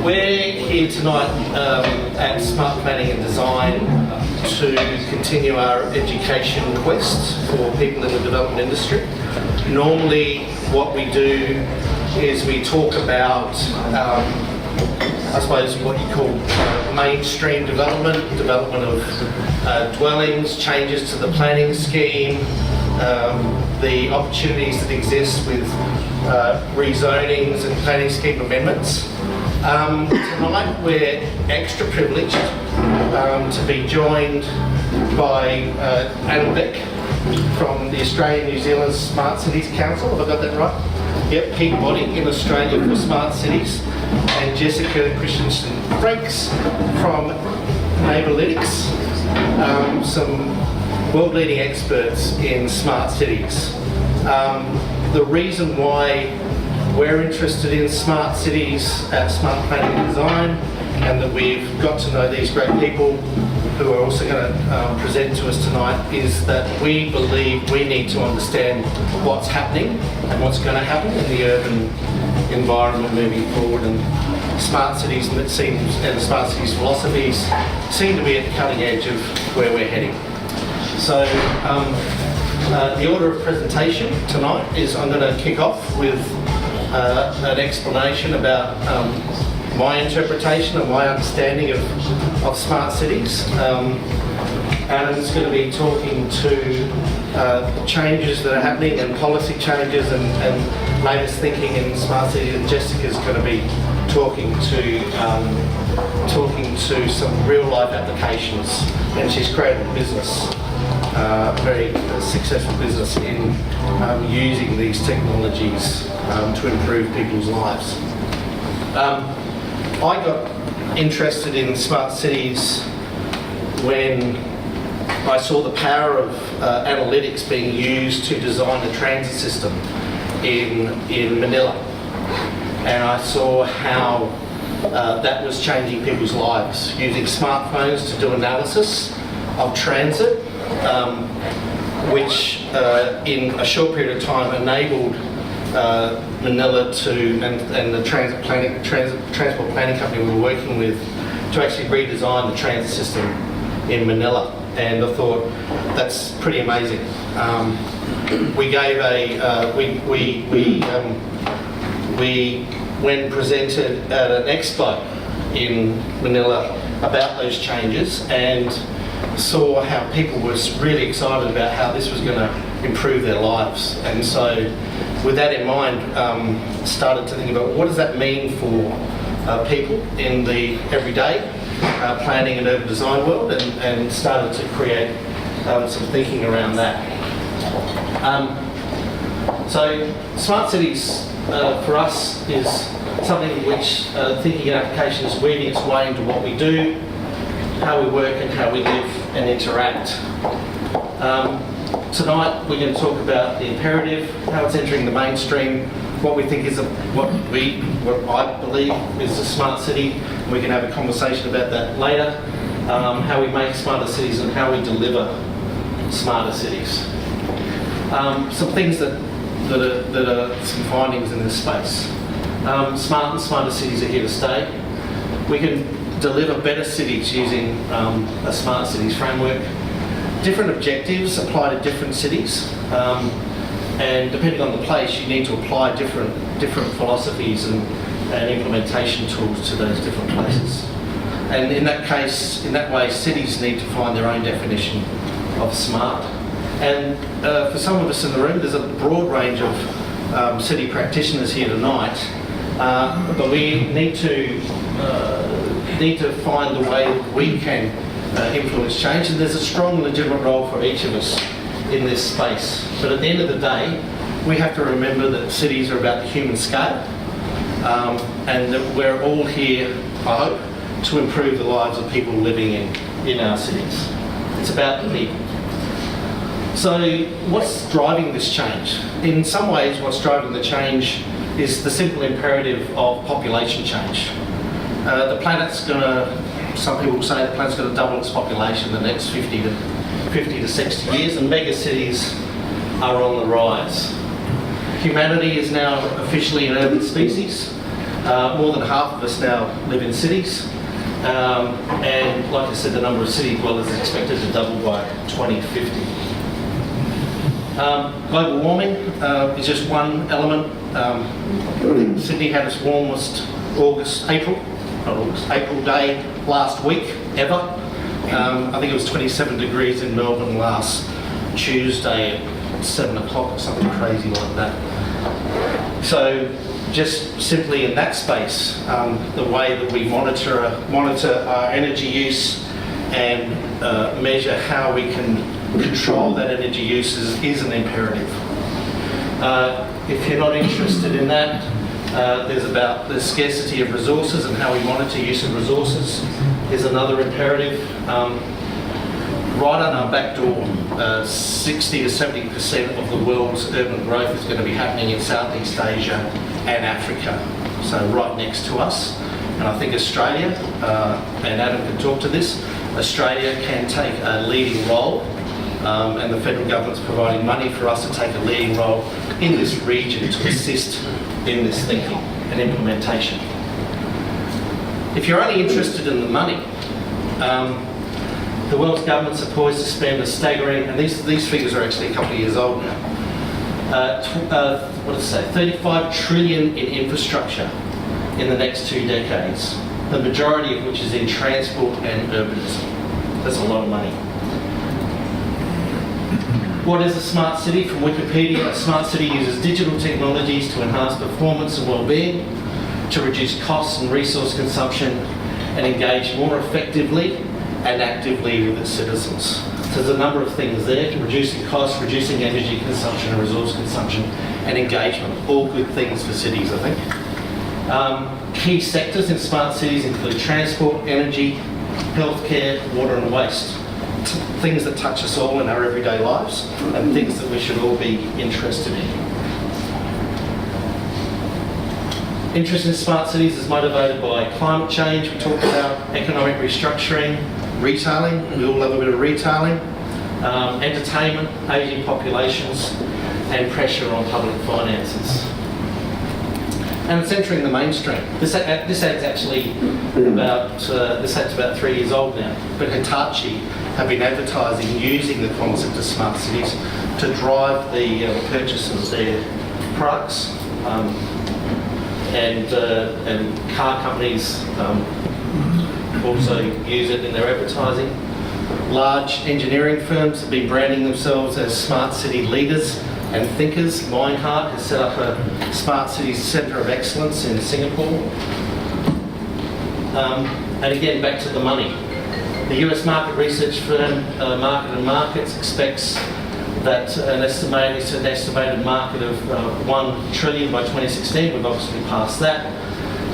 We're here tonight at Smart Planning and Design to continue our education quest for people in the development industry. Normally what we do is we talk about I suppose what you call mainstream development of dwellings, changes to the planning scheme, the opportunities that exist with rezonings and planning scheme amendments. Tonight we're extra privileged to be joined by Anna Beck from the Australian New Zealand Smart Cities Council, have I got that right? Yep, peak body in Australia for smart cities, and Jessica Christensen-Franks from Neighbourlytics, some world-leading experts in smart cities. The reason why we're interested in smart cities at Smart Planning and Design, and that we've got to know these great people who are also going to present to us tonight, is that we believe we need to understand what's happening and what's going to happen in the urban environment moving forward. And smart cities and smart cities philosophies seem to be at the cutting edge of where we're heading. So the order of presentation tonight is I'm going to kick off with an explanation about my interpretation and my understanding of smart cities. Adam's going to be talking to changes that are happening and policy changes and latest thinking in smart cities, and Jessica's going to be talking to some real life applications, and she's created a business, a very successful business in using these technologies to improve people's lives. I got interested in smart cities when I saw the power of analytics being used to design a transit system in Manila, and I saw how that was changing people's lives, using smartphones to do analysis of transit, which in a short period of time enabled Manila and the transport planning company we were working with to actually redesign the transit system in Manila. And I thought, that's pretty amazing. We gave we when presented at an expo in Manila about those changes, and saw how people were really excited about how this was going to improve their lives. And so with that in mind, started to think about what does that mean for people in the everyday planning and urban design world, and started to create some thinking around that. So smart cities for us is something which thinking and application is weaving its way into what we do, how we work and how we live and interact. Tonight we're going to talk about the imperative, how it's entering the mainstream, what we think is what I believe is a smart city. We can have a conversation about that later. How we make smarter cities and how we deliver smarter cities. Some things that are some findings in this space. Smart and smarter cities are here to stay. We can deliver better cities using a smart cities framework. Different objectives apply to different cities, and depending on the place, you need to apply different philosophies and implementation tools to those different places. And in that way, cities need to find their own definition of smart. And for some of us in the room, there's a broad range of city practitioners here tonight, but we need to find the way that we can influence change, and there's a strong legitimate role for each of us in this space. But at the end of the day, we have to remember that cities are about the human scale, and that we're all here, I hope, to improve the lives of people living in our cities. It's about the people. So what's driving this change? In some ways, what's driving the change is the simple imperative of population change. The planet's going to, some people say the planet's going to double its population in the next 50 to 60 years, and megacities are on the rise. Humanity is now officially an urban species, More than half of us now live in cities. And like I said, the number of city dwellers is expected to double by 2050. Global warming is just one element. Sydney had its warmest April day last week ever. I think it was 27 degrees in Melbourne last Tuesday at 7 o'clock or something crazy like that. So just simply in that space, the way that we monitor our energy use and measure how we can control that energy use is an imperative. If you're not interested in that, there's about the scarcity of resources and how we monitor use of resources is another imperative. Right on our back door, 60 to 70% of the world's urban growth is going to be happening in Southeast Asia and Africa, so right next to us. And I think Australia, and Adam can talk to this, Australia can take a leading role, and the federal government's providing money for us to take a leading role in this region to assist in this thinking and implementation. If you're only interested in the money, the world's governments are poised to spend a staggering, and these figures are actually a couple of years old now, 35 trillion in infrastructure in the next 2 decades, the majority of which is in transport and urbanism. That's a lot of money. What is a smart city? From Wikipedia, a smart city uses digital technologies to enhance performance and well-being, to reduce costs and resource consumption, and engage more effectively and actively with its citizens. So there's a number of things there: reducing costs, reducing energy consumption and resource consumption, and engagement. All good things for cities, I think. Key sectors in smart cities include transport, energy, healthcare, water and waste. Things that touch us all in our everyday lives and things that we should all be interested in. Interest in smart cities is motivated by climate change. We talked about economic restructuring, retailing. We all love a bit of retailing. Entertainment, ageing populations, and pressure on public finances. And it's entering the mainstream. This ad's actually about 3 years old now, but Hitachi have been advertising using the concept of smart cities to drive the purchase of their products, and car companies also use it in their advertising. Large engineering firms have been branding themselves as smart city leaders and thinkers. Minehart has set up a Smart Cities Centre of Excellence in Singapore. And again, back to the money. The US market research firm Market and Markets expects that an estimated market of 1 trillion by 2016. We've obviously passed that.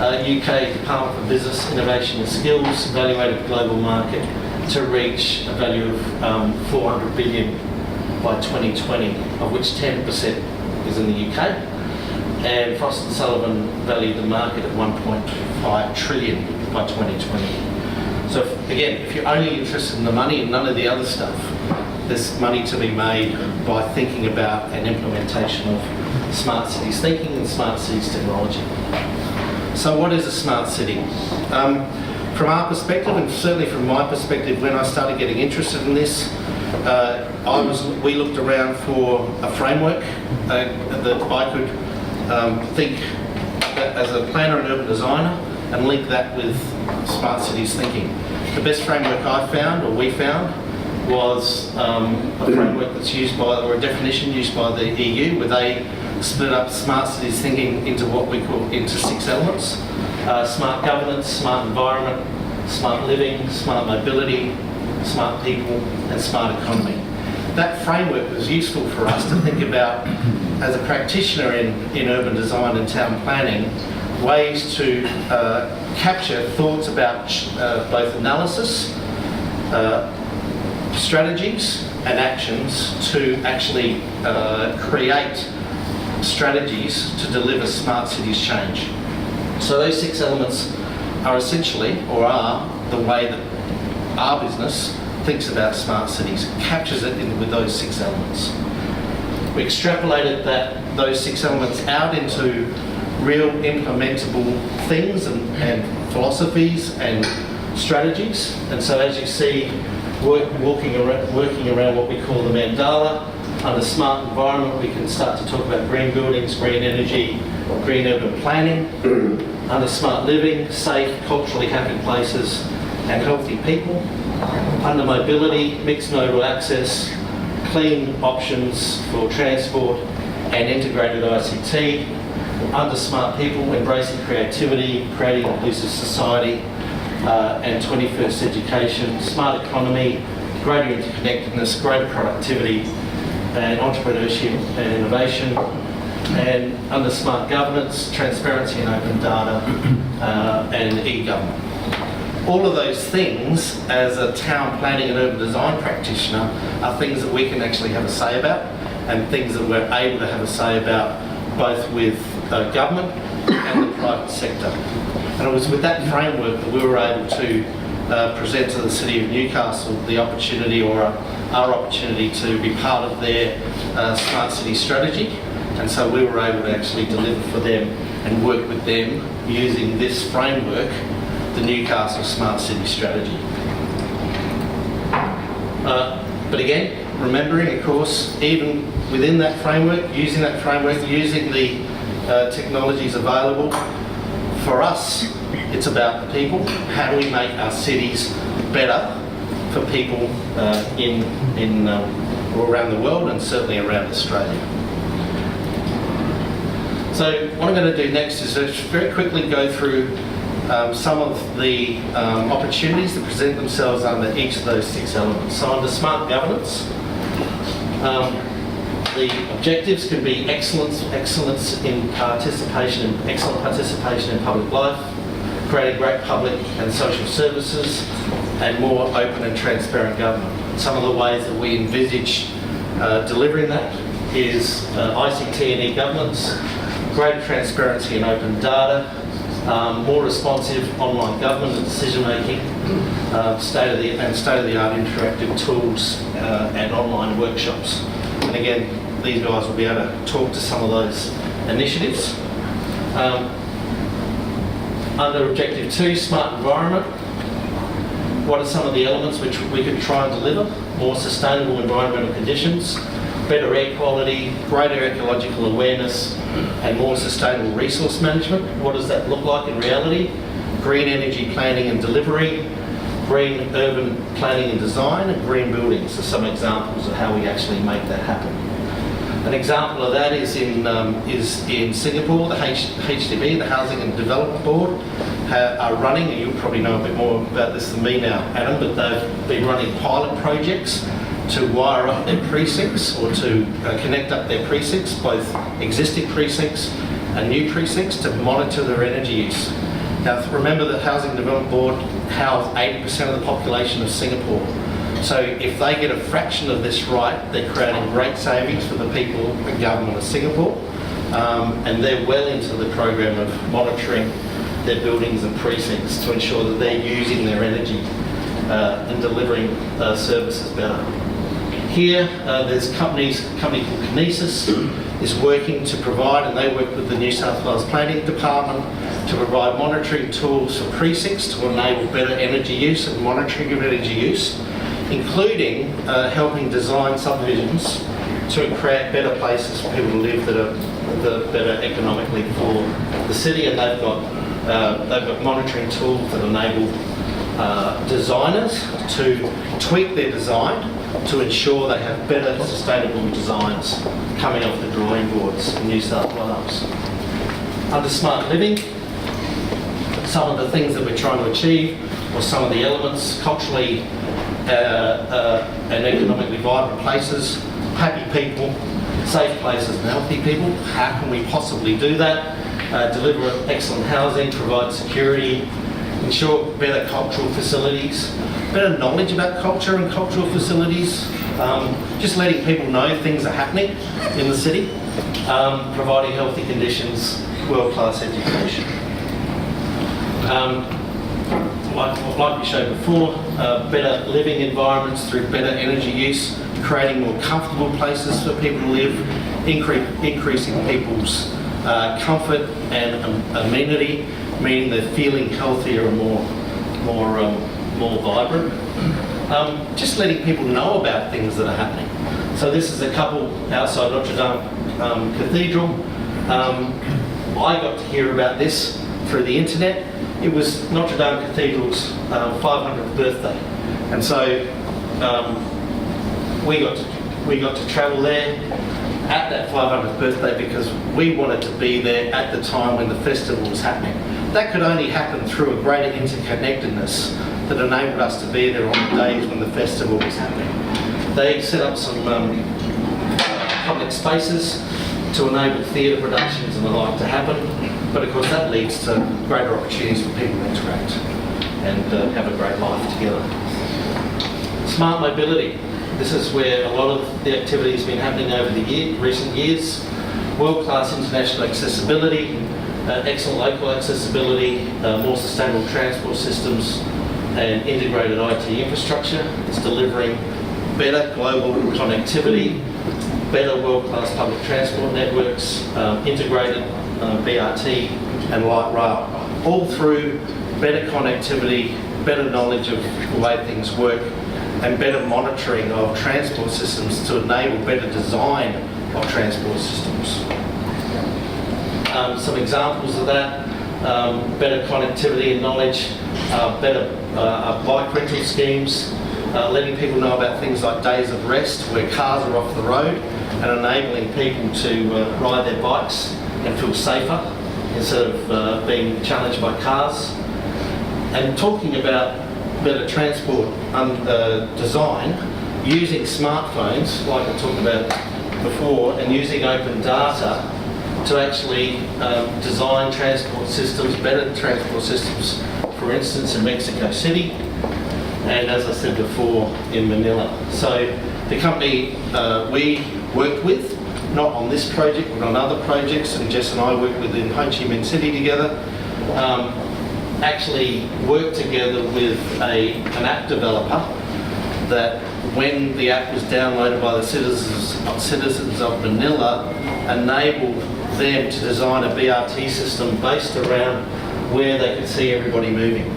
UK Department for Business, Innovation and Skills evaluated the global market to reach a value of 400 billion by 2020, of which 10% is in the UK. And Frost & Sullivan valued the market at 1.5 trillion by 2020. So again, if you're only interested in the money and none of the other stuff, there's money to be made by thinking about an implementation of smart cities thinking and smart cities technology. So what is a smart city? From our perspective, and certainly from my perspective, when I started getting interested in this, we looked around for a framework that I could think as a planner and urban designer and link that with smart cities thinking. The best framework I found, or we found, was a framework that's used by, or a definition used by the EU, where they split up smart cities thinking into what we call into 6 elements: smart governance, smart environment, smart living, smart mobility, smart people, and smart economy. That framework was useful for us to think about, as a practitioner in urban design and town planning, ways to capture thoughts about both analysis, strategies and actions to actually create strategies to deliver smart cities change. So those 6 elements are essentially, or are, the way that our business thinks about smart cities, captures it with those 6 elements. We extrapolated those 6 elements out into real implementable things and philosophies and strategies. And so as you see, working around what we call the mandala. Under smart environment, we can start to talk about green buildings, green energy, green urban planning. Under smart living, safe, culturally happy places and healthy people. Under mobility, mixed modal access, clean options for transport and integrated ICT. Under smart people, embracing creativity, creating an inclusive society and 21st education. Smart economy, greater interconnectedness, greater productivity and entrepreneurship and innovation. And under smart governance, transparency and open data and e-government. All of those things, as a town planning and urban design practitioner, are things that we can actually have a say about, and things that we're able to have a say about both with government and the private sector. And it was with that framework that we were able to present to the City of Newcastle the opportunity, or our opportunity, to be part of their Smart City strategy. And so we were able to actually deliver for them and work with them using this framework, the Newcastle Smart City strategy. But again, remembering, of course, even within that framework, using the technologies available, for us, it's about the people. How do we make our cities better for people around the world, and certainly around Australia? So what I'm going to do next is just very quickly go through some of the opportunities that present themselves under each of those 6 elements. So under smart governance, the objectives can be excellence in participation, excellent participation in public life, creating great public and social services, and more open and transparent government. Some of the ways that we envisage delivering that is ICT and e-governance, greater transparency and open data, more responsive online government and decision making, state-of-the-art interactive tools and online workshops. And again, these guys will be able to talk to some of those initiatives. Under Objective 2, Smart Environment, what are some of the elements which we could try and deliver? More sustainable environmental conditions, better air quality, greater ecological awareness, and more sustainable resource management. What does that look like in reality? Green energy planning and delivery, green urban planning and design, and green buildings are some examples of how we actually make that happen. An example of that is in Singapore. The HDB, the Housing and Development Board, are running, and you'll probably know a bit more about this than me now, Adam, but they've been running pilot projects to wire up their precincts, or to connect up their precincts, both existing precincts and new precincts, to monitor their energy use. Now remember, the Housing and Development Board house 80% of the population of Singapore. So if they get a fraction of this right, they're creating great savings for the people and government of Singapore, and they're well into the program of monitoring their buildings and precincts to ensure that they're using their energy and delivering services better. Here, there's a company called Kinesis is working to provide, and they work with the New South Wales Planning Department to provide monitoring tools for precincts to enable better energy use and monitoring of energy use, including helping design subdivisions to create better places for people to live that are better economically for the city. And they've got monitoring tools that enable designers to tweak their design to ensure they have better sustainable designs coming off the drawing boards in New South Wales. Under smart living, some of the things that we're trying to achieve, or some of the elements: culturally and economically vibrant places, happy people, safe places and healthy people. How can we possibly do that? Deliver excellent housing, provide security, ensure better cultural facilities, better knowledge about culture and cultural facilities, just letting people know things are happening in the city, providing healthy conditions, world-class education. Like we showed before, better living environments through better energy use, creating more comfortable places for people to live, increasing people's comfort and amenity, meaning they're feeling healthier and more vibrant. Just letting people know about things that are happening. So this is a couple outside Notre Dame Cathedral. I got to hear about this through the internet. It was Notre Dame Cathedral's 500th birthday, and so we got to travel there at that 500th birthday because we wanted to be there at the time when the festival was happening. That could only happen through a greater interconnectedness that enabled us to be there on the days when the festival was happening. They set up some public spaces to enable theatre productions and the like to happen, but of course that leads to greater opportunities for people to interact and have a great life together. Smart mobility. This is where a lot of the activity has been happening over the recent years. World-class international accessibility, excellent local accessibility, more sustainable transport systems and integrated IT infrastructure. It's delivering better global connectivity, better world-class public transport networks, integrated BRT and light rail, all through better connectivity, better knowledge of the way things work, and better monitoring of transport systems to enable better design of transport systems. Some examples of that, better connectivity and knowledge, better bike rental schemes, letting people know about things like days of rest where cars are off the road and enabling people to ride their bikes and feel safer instead of being challenged by cars. And talking about better transport design using smartphones, like I talked about before, and using open data to actually design transport systems, better transport systems, for instance in Mexico City, and as I said before, in Manila. So the company we worked with, not on this project, but on other projects, and Jess and I worked with in Ho Chi Minh City together, actually worked together with an app developer that when the app was downloaded by the citizens of Manila, enabled them to design a BRT system based around where they could see everybody moving.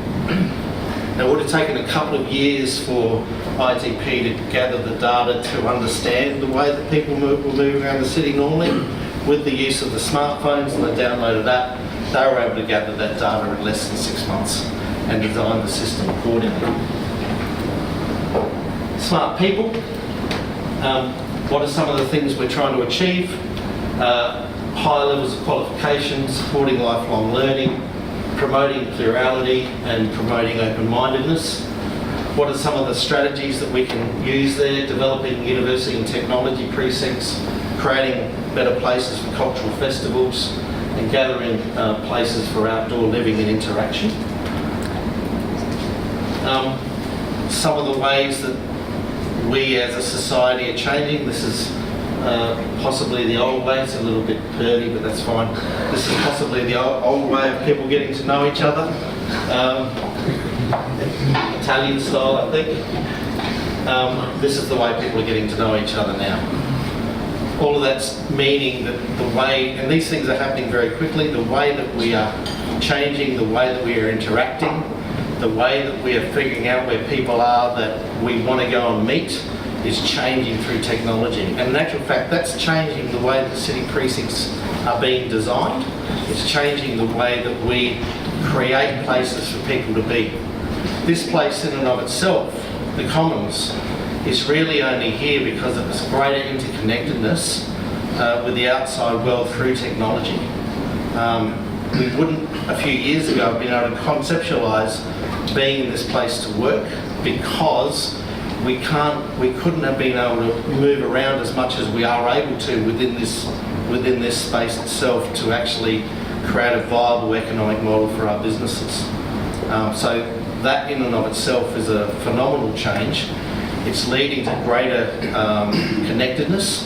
Now, it would have taken a couple of years for ITP to gather the data to understand the way that people were moving around the city normally. With the use of the smartphones and the downloaded app, they were able to gather that data in less than 6 months and design the system accordingly. Smart people. What are some of the things we're trying to achieve? High levels of qualification, supporting lifelong learning, promoting plurality and promoting open-mindedness. What are some of the strategies that we can use there? Developing university and technology precincts, creating better places for cultural festivals, and gathering places for outdoor living and interaction. Some of the ways that we as a society are changing. This is possibly the old way. It's a little bit pervy, but that's fine. This is possibly the old way of people getting to know each other. Italian style, I think. This is the way people are getting to know each other now. All of that's meaning that the way, and these things are happening very quickly, the way that we are changing, the way that we are interacting, the way that we are figuring out where people are that we want to go and meet is changing through technology. And in actual fact, that's changing the way that city precincts are being designed. It's changing the way that we create places for people to be. This place in and of itself, the Commons, is really only here because of this greater interconnectedness with the outside world through technology. We wouldn't, a few years ago, have been able to conceptualise being in this place to work because we couldn't have been able to move around as much as we are able to within this space itself to actually create a viable economic model for our businesses. So that in and of itself is a phenomenal change. It's leading to greater connectedness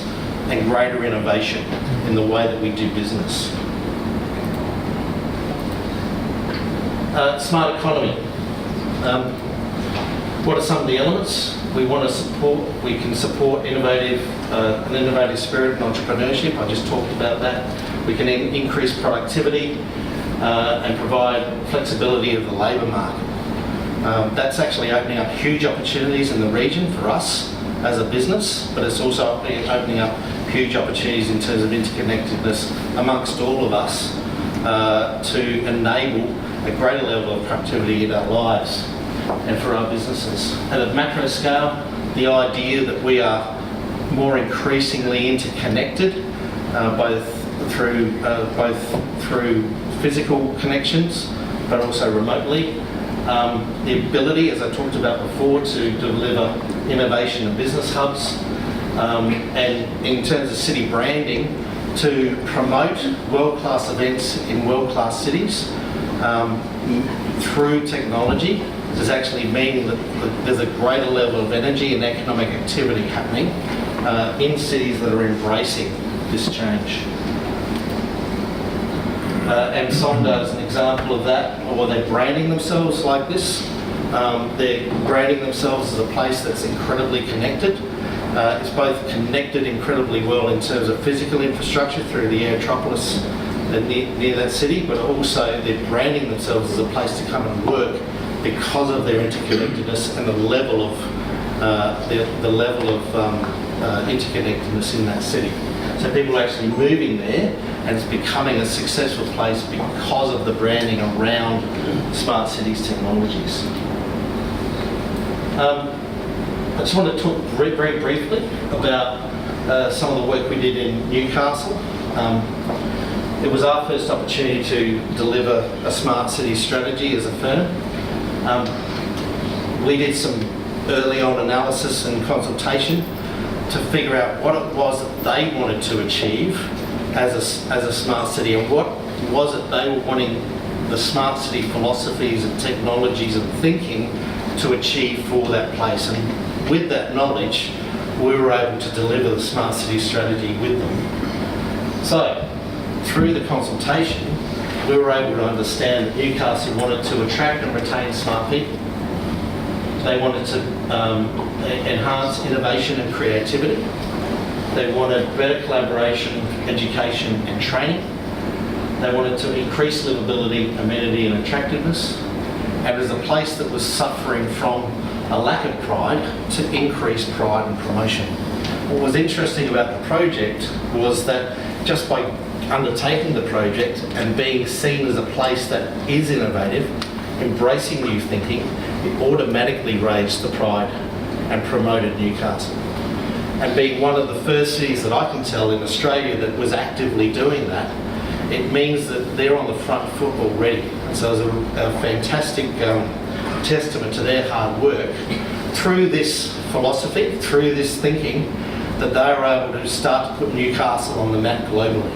and greater innovation in the way that we do business. Smart economy. What are some of the elements? We can support an innovative spirit and entrepreneurship. I just talked about that. We can increase productivity and provide flexibility of the labour market. That's actually opening up huge opportunities in the region for us as a business, but it's also opening up huge opportunities in terms of interconnectedness amongst all of us to enable a greater level of productivity in our lives and for our businesses. At a macro scale, the idea that we are more increasingly interconnected, both through physical connections, but also remotely. The ability, as I talked about before, to deliver innovation and business hubs, and in terms of city branding, to promote world-class events in world-class cities through technology is actually meaning that there's a greater level of energy and economic activity happening in cities that are embracing this change. And Sonder is an example of that, or they're branding themselves like this. They're branding themselves as a place that's incredibly connected. It's both connected incredibly well in terms of physical infrastructure through the Aerotropolis near that city, but also they're branding themselves as a place to come and work because of their interconnectedness and the level of interconnectedness in that city. So people are actually moving there, and it's becoming a successful place because of the branding around smart cities technologies. I just want to talk very briefly about some of the work we did in Newcastle. It was our first opportunity to deliver a smart city strategy as a firm. We did some early on analysis and consultation to figure out what it was that they wanted to achieve as a smart city, and what was it they were wanting the smart city philosophies and technologies and thinking to achieve for that place. And with that knowledge, we were able to deliver the smart city strategy with them. So, through the consultation, we were able to understand that Newcastle wanted to attract and retain smart people. They wanted to enhance innovation and creativity. They wanted better collaboration, education and training. They wanted to increase livability, amenity and attractiveness. And as a place that was suffering from a lack of pride, to increase pride and promotion. What was interesting about the project was that just by undertaking the project and being seen as a place that is innovative, embracing new thinking, it automatically raised the pride and promoted Newcastle. And being one of the first cities that I can tell in Australia that was actively doing that, it means that they're on the front foot already. And so it's a fantastic testament to their hard work through this philosophy, through this thinking, that they were able to start to put Newcastle on the map globally.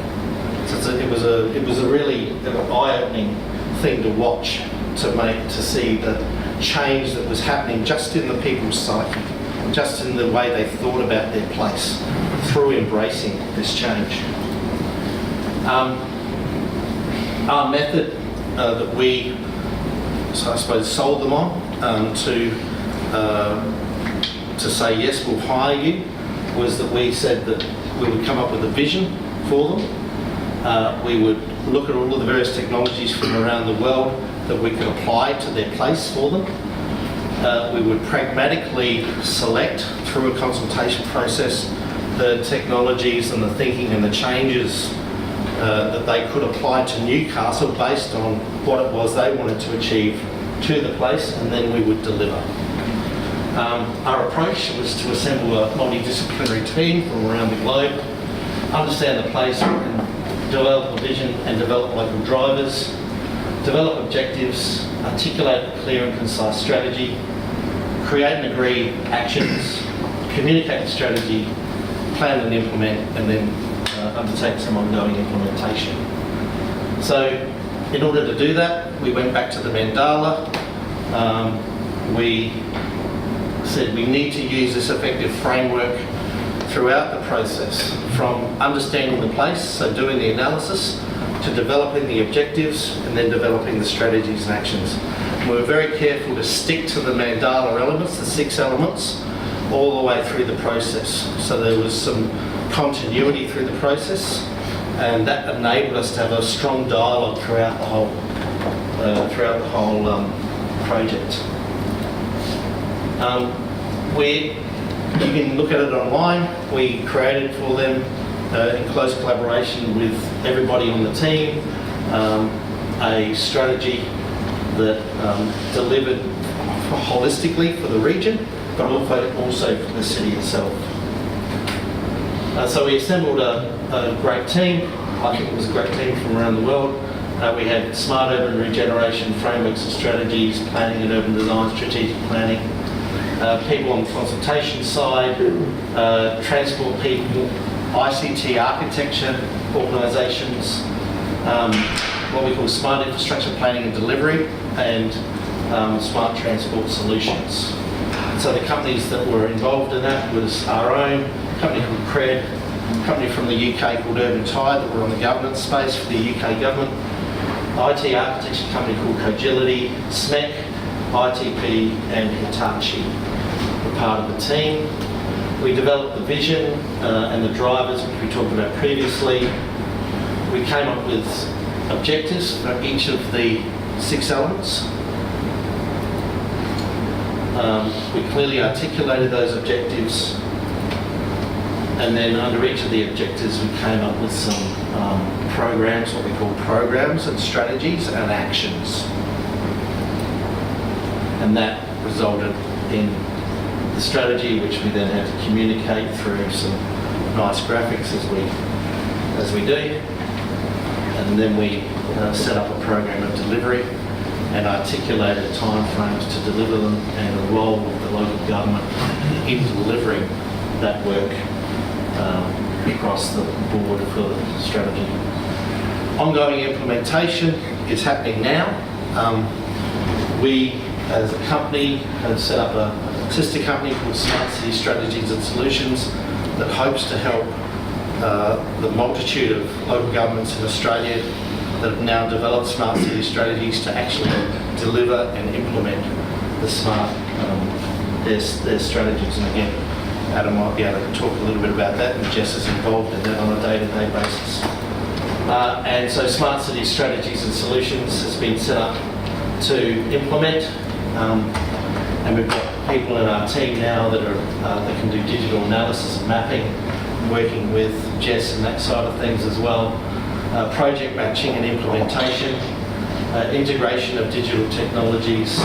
So it was a really eye-opening thing to watch, to see the change that was happening just in the people's psyche, just in the way they thought about their place through embracing this change. Our method that we, I suppose, sold them on to say yes, we'll hire you, was that we said that we would come up with a vision for them. We would look at all of the various technologies from around the world that we could apply to their place for them. We would pragmatically select through a consultation process the technologies and the thinking and the changes that they could apply to Newcastle based on what it was they wanted to achieve to the place, and then we would deliver. Our approach was to assemble a multidisciplinary team from around the globe, understand the place, and develop a vision and develop local drivers, develop objectives, articulate a clear and concise strategy, create and agree actions, communicate the strategy, plan and implement, and then undertake some ongoing implementation. So in order to do that, we went back to the mandala. We said we need to use this effective framework throughout the process, from understanding the place, so doing the analysis, to developing the objectives and then developing the strategies and actions. And we were very careful to stick to the mandala elements, the 6 elements, all the way through the process. So there was some continuity through the process, and that enabled us to have a strong dialogue throughout the whole project. You can look at it online. We created for them, in close collaboration with everybody on the team, a strategy that delivered holistically for the region, but also for the city itself. So we assembled a great team. I think it was a great team from around the world. We had smart urban regeneration frameworks and strategies, planning and urban design, strategic planning, people on the consultation side, transport people, ICT architecture organisations, what we call smart infrastructure planning and delivery, and smart transport solutions. So the companies that were involved in that was our own company called Cred, a company from the UK called Urban Tide that were on the governance space for the UK government, IT architecture company called Cogility, SMEC, ITP and Hitachi were part of the team. We developed the vision and the drivers which we talked about previously. We came up with objectives for each of the 6 elements. We clearly articulated those objectives, and then under each of the objectives we came up with some programs, what we call programs and strategies and actions. And that resulted in the strategy, which we then had to communicate through some nice graphics as we do. And then we set up a program of delivery and articulated timeframes to deliver them, and the role of the local government in delivering that work across the board for the strategy. Ongoing implementation is happening now. We, as a company, have set up a sister company called Smart City Strategies and Solutions that hopes to help the multitude of local governments in Australia that have now developed smart city strategies to actually deliver and implement the smart their strategies. And again, Adam might be able to talk a little bit about that, and Jess is involved in that on a day-to-day basis. And so Smart City Strategies and Solutions has been set up to implement, and we've got people in our team now that can do digital analysis and mapping, working with Jess and that side of things as well. Project matching and implementation, integration of digital technologies,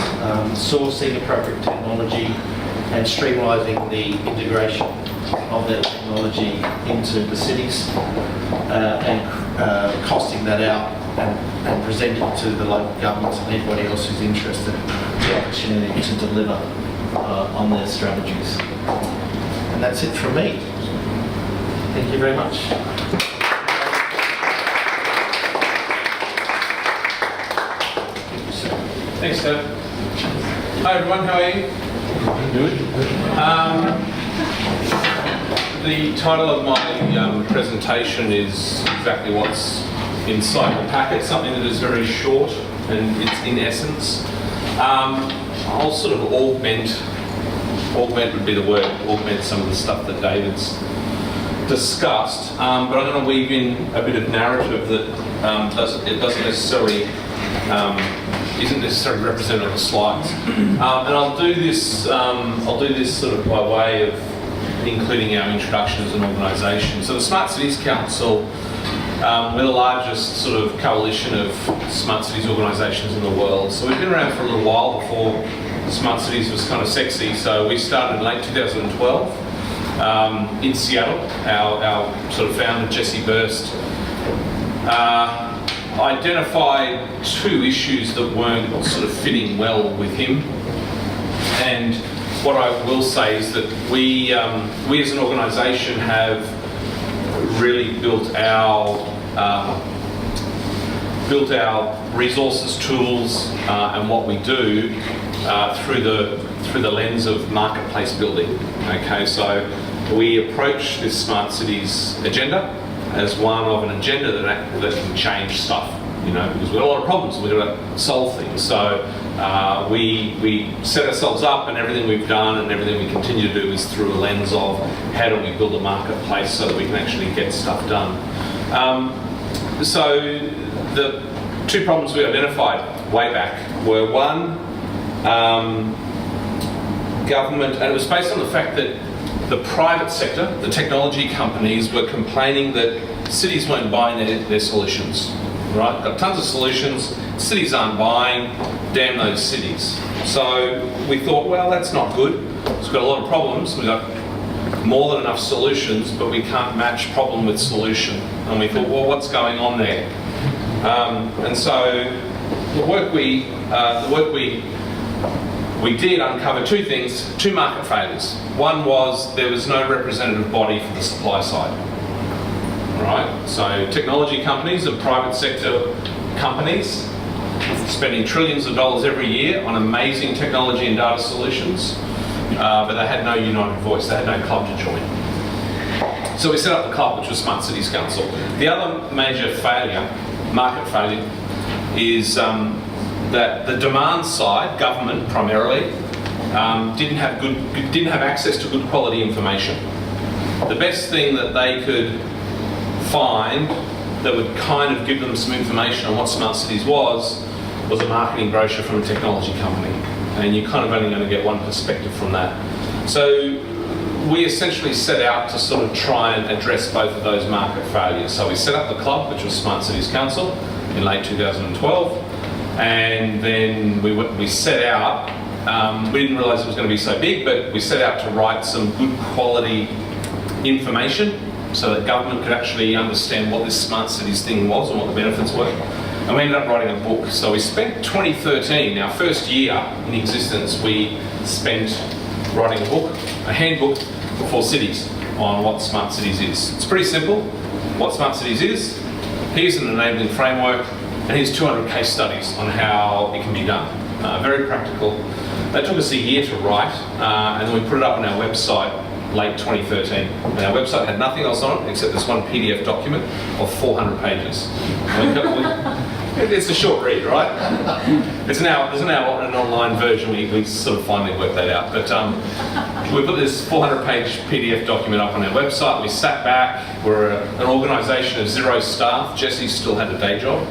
sourcing appropriate technology, and streamlining the integration of that technology into the cities, and costing that out and presenting to the local governments and anybody else who's interested the opportunity to deliver on their strategies. And that's it from me. Thank you very much. Thanks, Dave. Hi everyone, how are you? Good. The title of my presentation is exactly what's inside the packet, something that is very short and it's in essence. I'll sort of augment would be the word, augment some of the stuff that David's discussed, but I'm going to weave in a bit of narrative that isn't necessarily represented on the slides, and I'll do this sort of by way of including our introduction as an organisation. So the Smart Cities Council, we're the largest sort of coalition of smart cities organisations in the world. So we've been around for a little while before smart cities was kind of sexy. So we started in late 2012 in Seattle. Our sort of founder, Jesse Burst, identified 2 issues that weren't sort of fitting well with him. And what I will say is that we as an organisation have really built our resources, tools, and what we do through the lens of marketplace building. Okay, so we approach this smart cities agenda as one of an agenda that can change stuff, you know, because we've got a lot of problems, we've got to solve things. So we set ourselves up, and everything we've done and everything we continue to do is through a lens of how do we build a marketplace so that we can actually get stuff done. So the two problems we identified way back were one, government, and it was based on the fact that the private sector, the technology companies, were complaining that cities weren't buying their solutions. Right? Got tons of solutions, cities aren't buying, damn those cities. So we thought, well, that's not good. It's got a lot of problems. We've got more than enough solutions, but we can't match problem with solution. And we thought, well, what's going on there? And so the work we did uncover two things, two market failures. One was there was no representative body for the supply side. Right? So technology companies and private sector companies spending trillions of dollars every year on amazing technology and data solutions, but they had no united voice, they had no club to join. So we set up the club, which was Smart Cities Council. The other major failure, market failure, is that the demand side, government primarily, didn't have access to good quality information. The best thing that they could find that would kind of give them some information on what Smart Cities was a marketing brochure from a technology company. And you're kind of only going to get one perspective from that. So we essentially set out to sort of try and address both of those market failures. So we set up the club, which was Smart Cities Council, in late 2012. And then we set out, we didn't realise it was going to be so big, but we set out to write some good quality information so that government could actually understand what this Smart Cities thing was and what the benefits were. And we ended up writing a book. So we spent 2013, our first year in existence, we spent writing a book, a handbook for cities on what Smart Cities is. It's pretty simple. What Smart Cities is, here's an enabling framework, and here's 200 case studies on how it can be done. Very practical. That took us a year to write, and then we put it up on our website late 2013. And our website had nothing else on it except this one PDF document of 400 pages. It's a short read, right? There's now an online version. We sort of finally worked that out. But we put this 400-page PDF document up on our website. We sat back. We're an organisation of 0 staff. Jesse still had a day job.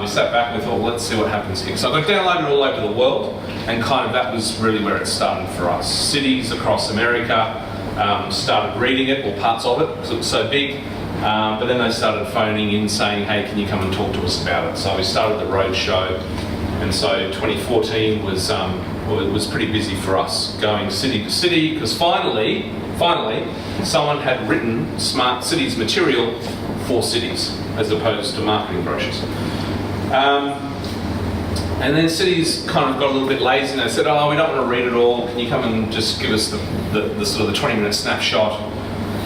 We sat back and we thought, well, let's see what happens here. So I got downloaded all over the world, and kind of that was really where it started for us. Cities across America started reading it, or parts of it, because it was so big. But then they started phoning in saying, hey, can you come and talk to us about it? So we started the road show, and so 2014 was pretty busy for us, going city to city, because finally, someone had written Smart Cities material for cities, as opposed to marketing brochures. And then cities kind of got a little bit lazy, and they said, oh, we don't want to read it all, can you come and just give us the sort of the 20-minute snapshot?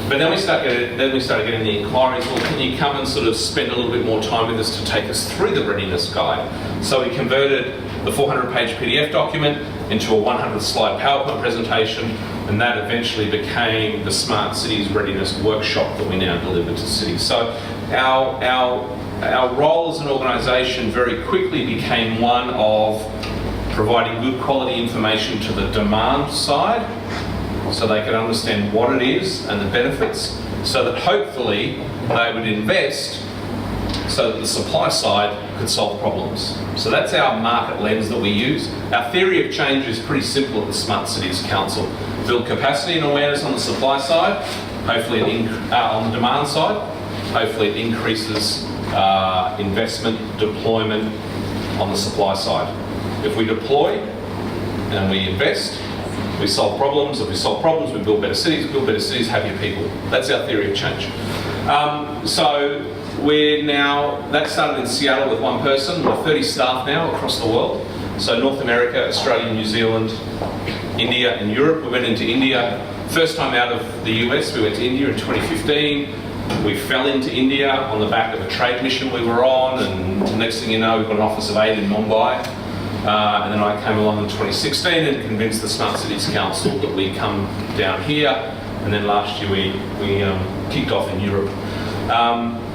But then we started getting the inquiries, well, can you come and sort of spend a little bit more time with us to take us through the readiness guide? So we converted the 400-page PDF document into a 100-slide PowerPoint presentation, and that eventually became the Smart Cities Readiness Workshop that we now deliver to cities. So our role as an organisation very quickly became one of providing good quality information to the demand side, so they could understand what it is and the benefits, so that hopefully they would invest so that the supply side could solve problems. So that's our market lens that we use. Our theory of change is pretty simple at the Smart Cities Council. Build capacity and awareness on the supply side, hopefully on the demand side, hopefully it increases investment, deployment on the supply side. If we deploy and we invest, we solve problems. If we solve problems, we build better cities, happier people. That's our theory of change. So that started in Seattle with one person. We're 30 staff now across the world. So North America, Australia, New Zealand, India and Europe. We went into India. First time out of the US, we went to India in 2015. We fell into India on the back of a trade mission we were on, and next thing you know, we've got an office of 8 in Mumbai. And then I came along in 2016 and convinced the Smart Cities Council that we come down here, and then last year we kicked off in Europe.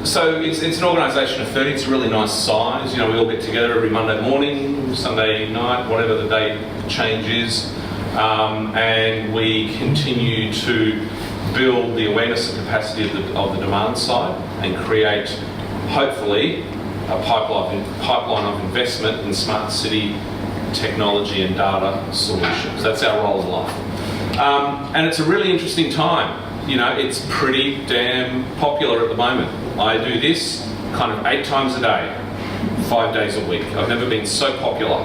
So it's an organisation of 30, it's a really nice size. You know, we all get together every Monday morning, Sunday night, whatever the day change is, and we continue to build the awareness and capacity of the demand side and create, hopefully, a pipeline of investment in smart city technology and data solutions. That's our role in life. And it's a really interesting time. You know, it's pretty damn popular at the moment. I do this kind of 8 times a day, 5 days a week. I've never been so popular,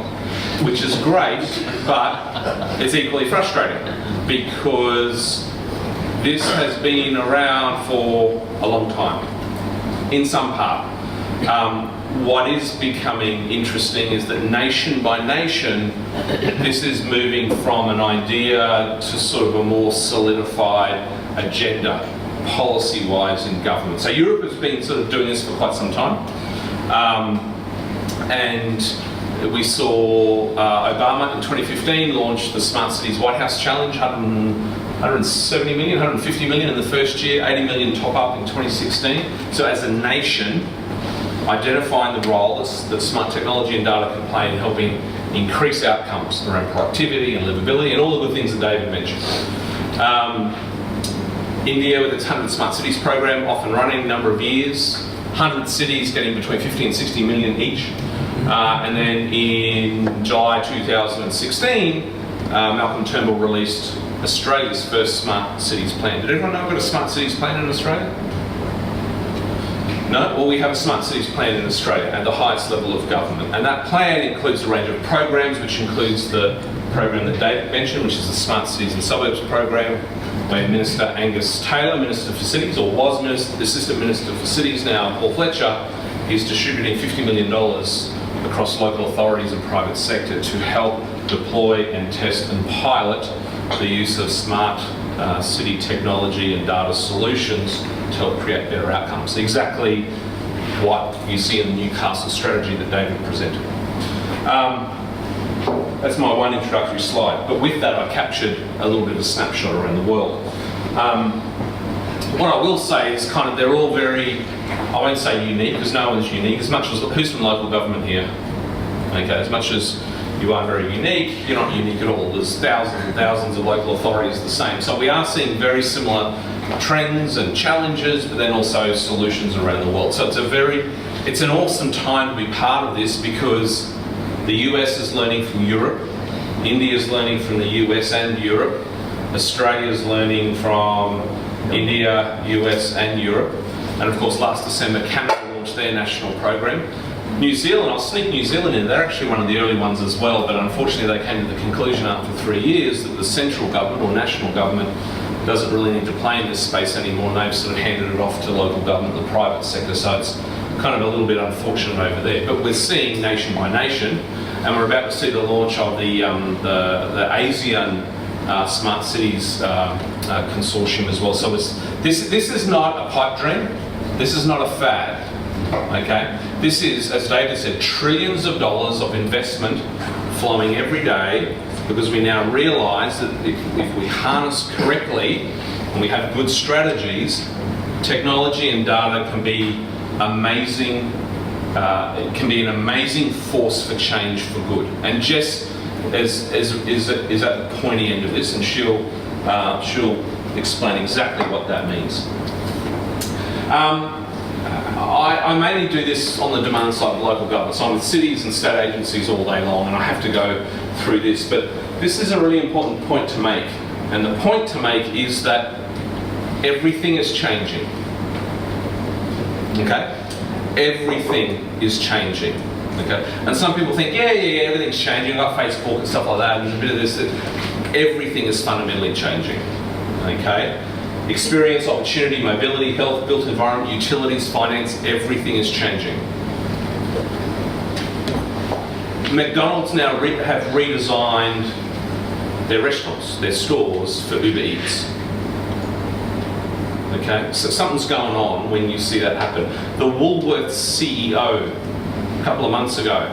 which is great, but it's equally frustrating because this has been around for a long time, in some part. What is becoming interesting is that nation by nation, this is moving from an idea to sort of a more solidified agenda, policy-wise in government. So Europe has been sort of doing this for quite some time. And we saw Obama in 2015 launch the Smart Cities White House Challenge, 170 million, 150 million in the first year, 80 million top up in 2016. So as a nation, identifying the role that smart technology and data can play in helping increase outcomes around productivity and livability and all the good things that David mentioned. India with its 100 Smart Cities program, off and running, number of years, 100 cities getting between 50 and 60 million each. And then in July 2016, Malcolm Turnbull released Australia's first Smart Cities Plan. Did everyone know we've got a Smart Cities Plan in Australia? No? Well, we have a Smart Cities Plan in Australia at the highest level of government. And that plan includes a range of programs, which includes the program that David mentioned, which is the Smart Cities and Suburbs program, where Minister Angus Taylor, Minister for Cities, or was Assistant Minister for Cities, now Paul Fletcher, is distributing $50 million across local authorities and private sector to help deploy and test and pilot the use of smart city technology and data solutions to help create better outcomes. Exactly what you see in the Newcastle strategy that David presented. That's my one introductory slide, but with that I captured a little bit of a snapshot around the world. What I will say is kind of they're all very, I won't say unique because no one's unique, as much as, who's from local government here? Okay, as much as you are very unique, you're not unique at all. There's thousands and thousands of local authorities the same. So we are seeing very similar trends and challenges, but then also solutions around the world. So it's an awesome time to be part of this because the US is learning from Europe, India is learning from the US and Europe, Australia is learning from India, US and Europe, and of course last December Canada launched their national program. New Zealand, I'll sneak New Zealand in, they're actually one of the early ones as well, but unfortunately they came to the conclusion after 3 years that the central government or national government doesn't really need to play in this space anymore, and they've sort of handed it off to local government and the private sector, so it's kind of a little bit unfortunate over there. But we're seeing nation by nation, and we're about to see the launch of the ASEAN Smart Cities Consortium as well. So this is not a pipe dream, this is not a fad. Okay, this is, as David said, trillions of dollars of investment flowing every day because we now realise that if we harness correctly and we have good strategies, technology and data can be amazing. It can be an amazing force for change for good. And Jess is at the pointy end of this, and she'll explain exactly what that means. I mainly do this on the demand side of local government, so I'm with cities and state agencies all day long, and I have to go through this, but this is a really important point to make, and the point to make is that everything is changing, okay? Everything is changing, okay? And some people think, yeah, everything's changing, I've got Facebook and stuff like that, and there's a bit of this, everything is fundamentally changing, okay? Experience, opportunity, mobility, health, built environment, utilities, finance, everything is changing. McDonald's now have redesigned their restaurants, their stores for Uber Eats. Okay, so something's going on when you see that happen. The Woolworths CEO, a couple of months ago,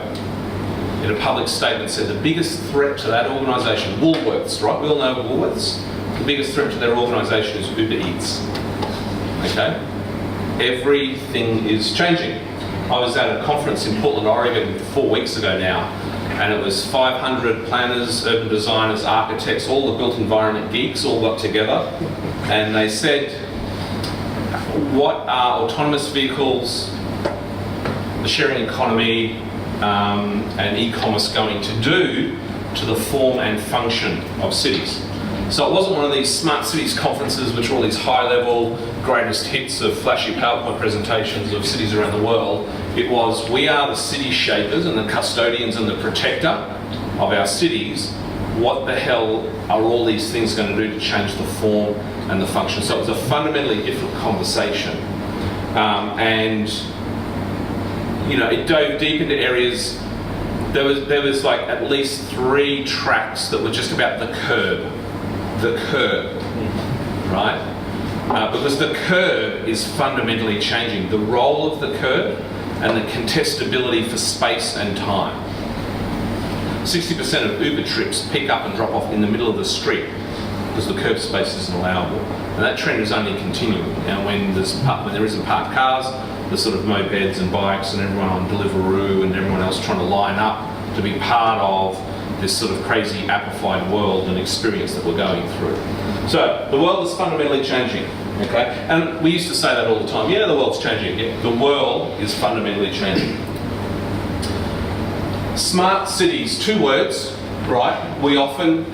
in a public statement said the biggest threat to that organisation, Woolworths, right? We all know Woolworths. The biggest threat to their organisation is Uber Eats. Okay? Everything is changing. I was at a conference in Portland, Oregon 4 weeks ago now, and it was 500 planners, urban designers, architects, all the built environment geeks all got together, and they said, what are autonomous vehicles, the sharing economy, and e-commerce going to do to the form and function of cities? So it wasn't one of these smart cities conferences which are all these high-level greatest hits of flashy PowerPoint presentations of cities around the world. It was, we are the city shapers and the custodians and the protector of our cities. What the hell are all these things going to do to change the form and the function? So it was a fundamentally different conversation. And you know, it dove deep into areas. There was like at least 3 tracks that were just about the curb, right? Because the curb is fundamentally changing. The role of the curb and the contestability for space and time. 60% of Uber trips pick up and drop off in the middle of the street because the curb space isn't allowable. And that trend is only continuing. Now when there isn't parked cars, there's sort of mopeds and bikes and everyone on Deliveroo and everyone else trying to line up to be part of this sort of crazy appified world and experience that we're going through. So the world is fundamentally changing, okay? And we used to say that all the time. Yeah, the world's changing. Yeah, the world is fundamentally changing. Smart cities, 2 words, right? We often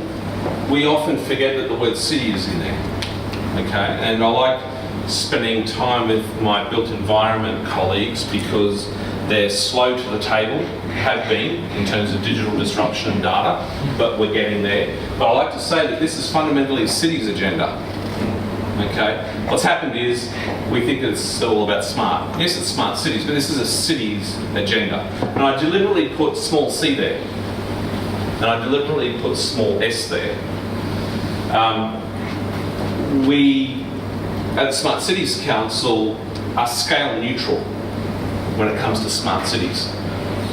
forget that the word city is in there, okay? And I like spending time with my built environment colleagues because they're slow to the table, have been, in terms of digital disruption and data, but we're getting there. But I like to say that this is fundamentally a city's agenda, okay? What's happened is we think it's all about smart. Yes, it's smart cities, but this is a city's agenda. And I deliberately put small c there, and I deliberately put small s there. We, at the Smart Cities Council, are scale neutral when it comes to smart cities.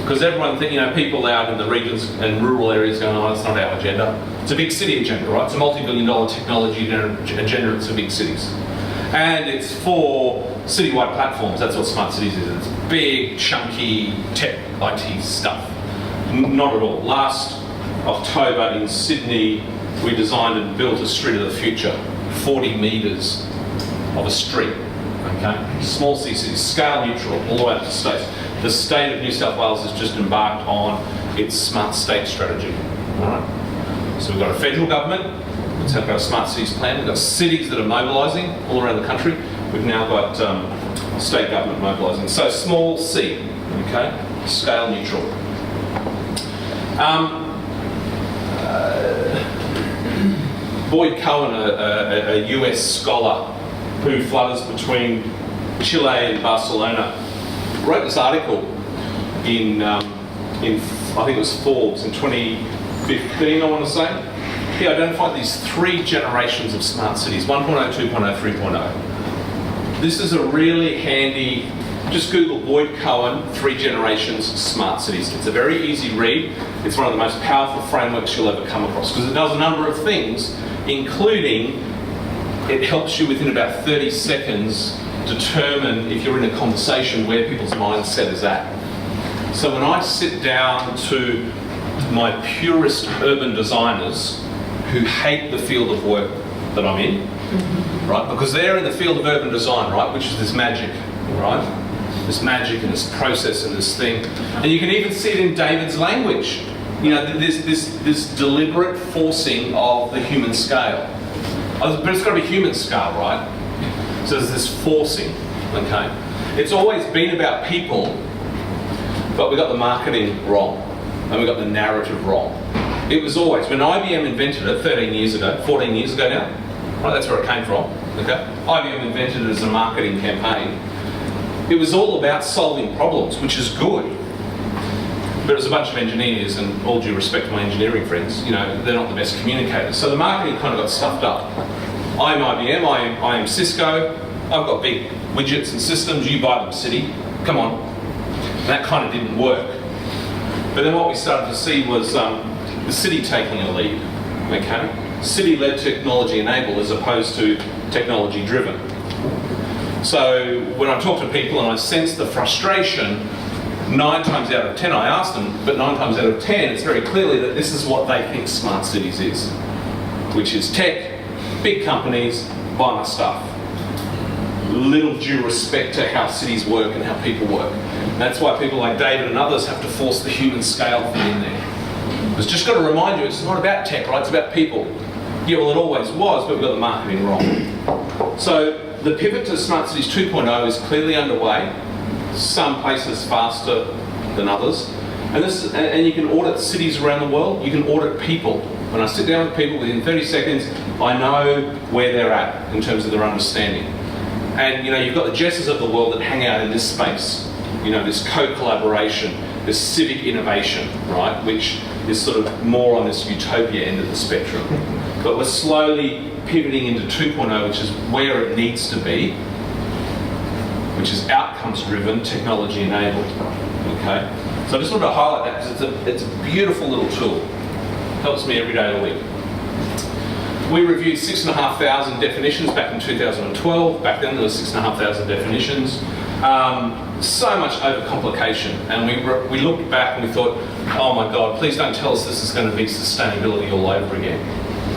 Because everyone thinks, you know, people out in the regions and rural areas going, oh, that's not our agenda. It's a big city agenda, right? It's a multi-billion-dollar technology agenda, it's for big cities. And it's for citywide platforms, that's what smart cities is. It's big, chunky, tech, IT stuff. Not at all. Last October in Sydney, we designed and built a street of the future, 40 metres of a street. Okay. Small CCs, scale neutral, all the way up to states. The state of New South Wales has just embarked on its smart state strategy. All right. So we've got a federal government that's got a smart cities plan. We've got cities that are mobilising all around the country. We've now got state government mobilising. So small c, okay, scale neutral. Boyd Cohen, a US scholar who flutters between Chile and Barcelona, wrote this article in I think it was Forbes in 2015, I want to say. He identified these 3 generations of smart cities, 1.0, 2.0, 3.0. This is a really handy, just Google Boyd Cohen, 3 generations smart cities. It's a very easy read. It's one of the most powerful frameworks you'll ever come across because it does a number of things, including it helps you within about 30 seconds determine, if you're in a conversation, where people's mindset is at. So when I sit down to my purist urban designers who hate the field of work that I'm in, right? Because they're in the field of urban design, right? Which is this magic, right? This magic and this process and this thing. And you can even see it in David's language. You know, this deliberate forcing of the human scale. But it's got to be human scale, right? So there's this forcing, okay? It's always been about people, but we got the marketing wrong, and we got the narrative wrong. It was always, when IBM invented it 14 years ago now, right, that's where it came from, okay? IBM invented it as a marketing campaign. It was all about solving problems, which is good. But as a bunch of engineers, and all due respect to my engineering friends, you know, they're not the best communicators. So the marketing kind of got stuffed up. I'm IBM, I am Cisco, I've got big widgets and systems, you buy them, city, come on. And that kind of didn't work. But then what we started to see was the city taking a lead, okay? City-led technology enabled as opposed to technology-driven. So when I talk to people and I sense the frustration, 9 times out of 10, I asked them, but 9 times out of 10, it's very clearly that this is what they think smart cities is, which is tech, big companies, buy my stuff. Little due respect to how cities work and how people work. And that's why people like David and others have to force the human scale thing in there. It's just got to remind you, it's not about tech, right? It's about people. Yeah, well, it always was, but we've got the marketing wrong. So the pivot to Smart Cities 2.0 is clearly underway. Some places faster than others. And you can audit cities around the world. You can audit people. When I sit down with people, within 30 seconds, I know where they're at in terms of their understanding. And you've got the Jesses of the world that hang out in this space. This co-collaboration, this civic innovation, right? Which is sort of more on this utopia end of the spectrum. But we're slowly pivoting into 2.0, which is where it needs to be, which is outcomes-driven, technology-enabled. Okay? So I just wanted to highlight that because it's a beautiful little tool. Helps me every day of the week. We reviewed 6,500 definitions back in 2012. Back then there were 6,500 definitions. So much overcomplication. And we looked back and we thought, oh my God, please don't tell us this is going to be sustainability all over again.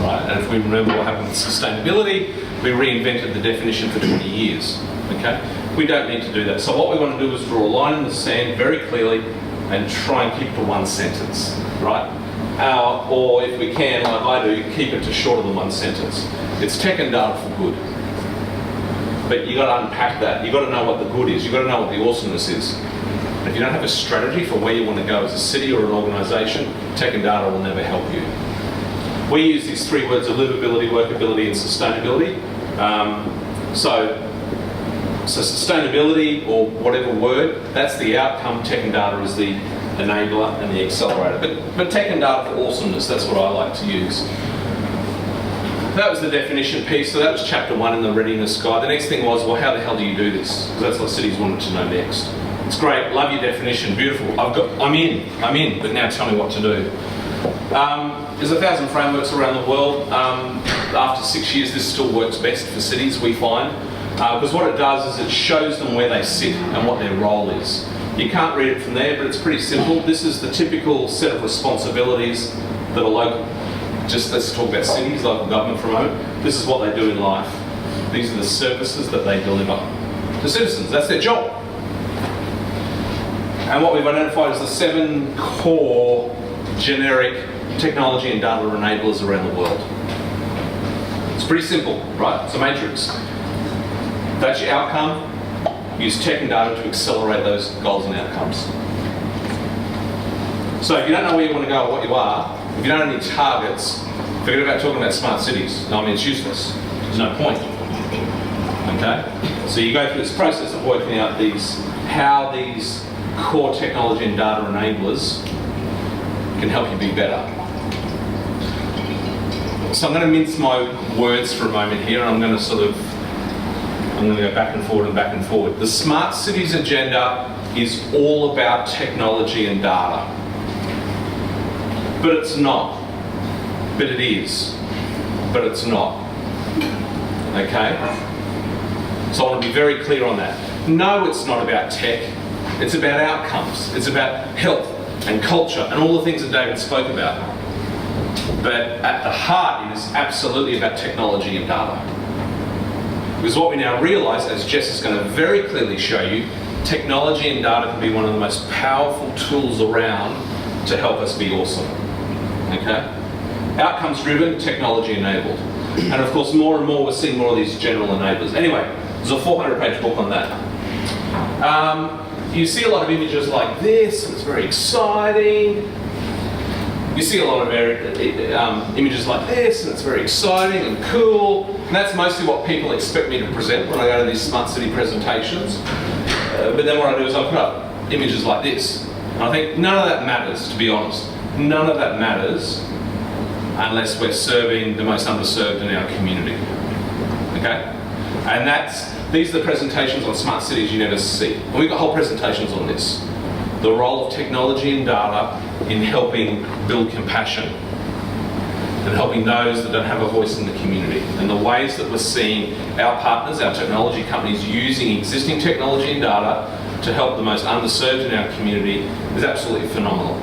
Right? And if we remember what happened with sustainability, we reinvented the definition for 20 years. Okay? We don't need to do that. So what we want to do is draw a line in the sand very clearly and try and keep it to one sentence. Right? Or if we can, like I do, keep it to shorter than one sentence. It's tech and data for good. But you've got to unpack that. You've got to know what the good is. You've got to know what the awesomeness is. And if you don't have a strategy for where you want to go as a city or an organisation, tech and data will never help you. We use these 3 words of livability, workability and sustainability. So sustainability, or whatever word, that's the outcome. Tech and data is the enabler and the accelerator. But tech and data for awesomeness, that's what I like to use. That was the definition piece, so that was chapter 1 in the readiness guide. The next thing was, well, how the hell do you do this? Because that's what cities wanted to know next. It's great, love your definition, beautiful. I'm in, but now tell me what to do. There's 1,000 frameworks around the world. After 6 years, this still works best for cities, we find. Because what it does is it shows them where they sit and what their role is. You can't read it from there, but it's pretty simple. This is the typical set of responsibilities that are local. Just let's talk about cities, local government for a moment. This is what they do in life. These are the services that they deliver to citizens. That's their job. And what we've identified is the 7 core generic technology and data enablers around the world. It's pretty simple, right? It's a matrix. That's your outcome. Use tech and data to accelerate those goals and outcomes. So if you don't know where you want to go or what you are, if you don't have any targets, forget about talking about smart cities. I mean, it's useless. There's no point. Okay? So you go through this process of working out how these core technology and data enablers can help you be better. So I'm going to mince my words for a moment here, and I'm going to go back and forward and back and forward. The Smart Cities agenda is all about technology and data. But it's not. But it is. But it's not. Okay? So I want to be very clear on that. No, it's not about tech. It's about outcomes. It's about health and culture and all the things that David spoke about. But at the heart, it is absolutely about technology and data. Because what we now realise, as Jess is going to very clearly show you, technology and data can be one of the most powerful tools around to help us be awesome. Okay? Outcomes driven, technology enabled. And of course, more and more we're seeing more of these general enablers. Anyway, there's a 400-page book on that. You see a lot of images like this, and it's very exciting. You see a lot of images like this, and it's very exciting and cool. And that's mostly what people expect me to present when I go to these smart city presentations. But then what I do is I put up images like this. And I think none of that matters, to be honest. None of that matters unless we're serving the most underserved in our community. Okay? And these are the presentations on smart cities you never see. And we've got whole presentations on this. The role of technology and data in helping build compassion and helping those that don't have a voice in the community, and the ways that we're seeing our partners, our technology companies, using existing technology and data to help the most underserved in our community is absolutely phenomenal.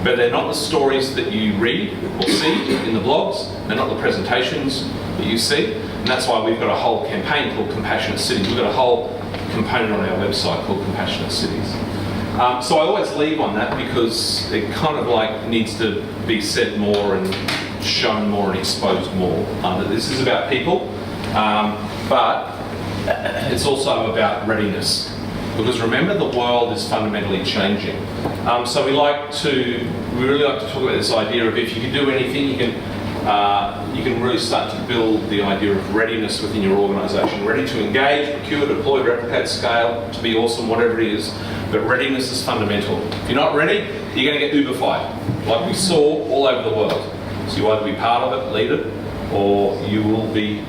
But they're not the stories that you read or see in the blogs, they're not the presentations that you see, and that's why we've got a whole campaign called Compassionate Cities. We've got a whole component on our website called Compassionate Cities. So I always leave on that because it kind of like needs to be said more and shown more and exposed more. That this is about people, but it's also about readiness. Because remember, the world is fundamentally changing. So we really like to talk about this idea of if you can do anything, you can really start to build the idea of readiness within your organisation. Ready to engage, procure, deploy, replicate, scale, to be awesome, whatever it is. But readiness is fundamental. If you're not ready, you're going to get Uberfied, like we saw all over the world. So you either be part of it, lead it, or you will be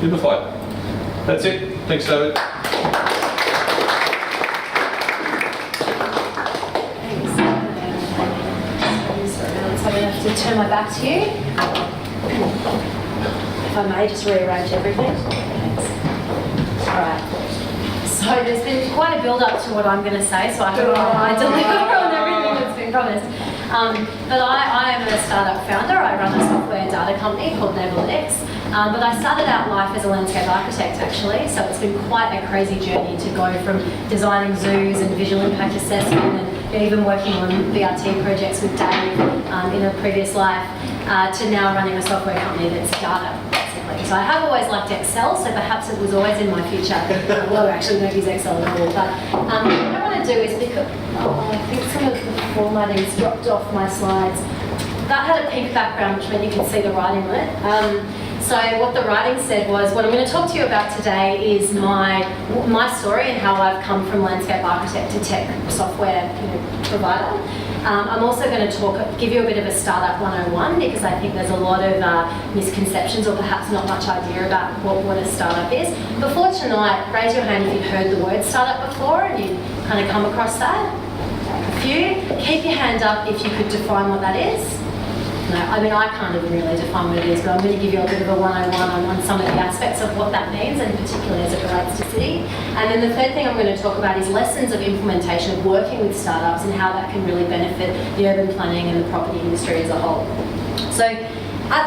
Uberfied. That's it. Thanks, David. I'm going to have to turn my back to you. If I may, just rearrange everything. Thanks. All right. So there's been quite a build-up to what I'm going to say, so I hope I deliver on everything that's been promised. But I am a startup founder. I run a software data company called Nevalytics. But I started out life as a landscape architect, actually, so it's been quite a crazy journey to go from designing zoos and visual impact assessment and even working on VRT projects with Dave in a previous life to now running a software company that's data, basically. So I have always liked Excel, so perhaps it was always in my future. Well, actually, we don't use Excel at all. But what I want to do is because I think some of the formatting's dropped off my slides. That had a pink background, which meant you could see the writing on it. So what the writing said was, what I'm going to talk to you about today is my story and how I've come from landscape architect to tech software provider. I'm also going to give you a bit of a startup 101 because I think there's a lot of misconceptions or perhaps not much idea about what a startup is. Before tonight, raise your hand if you've heard the word startup before and you kind of come across that. A few. Keep your hand up if you could define what that is. No, I mean, I can't even really define what it is, but I'm going to give you a bit of a 101 on some of the aspects of what that means, and particularly as it relates to city. And then the third thing I'm going to talk about is lessons of implementation of working with startups and how that can really benefit the urban planning and the property industry as a whole. So,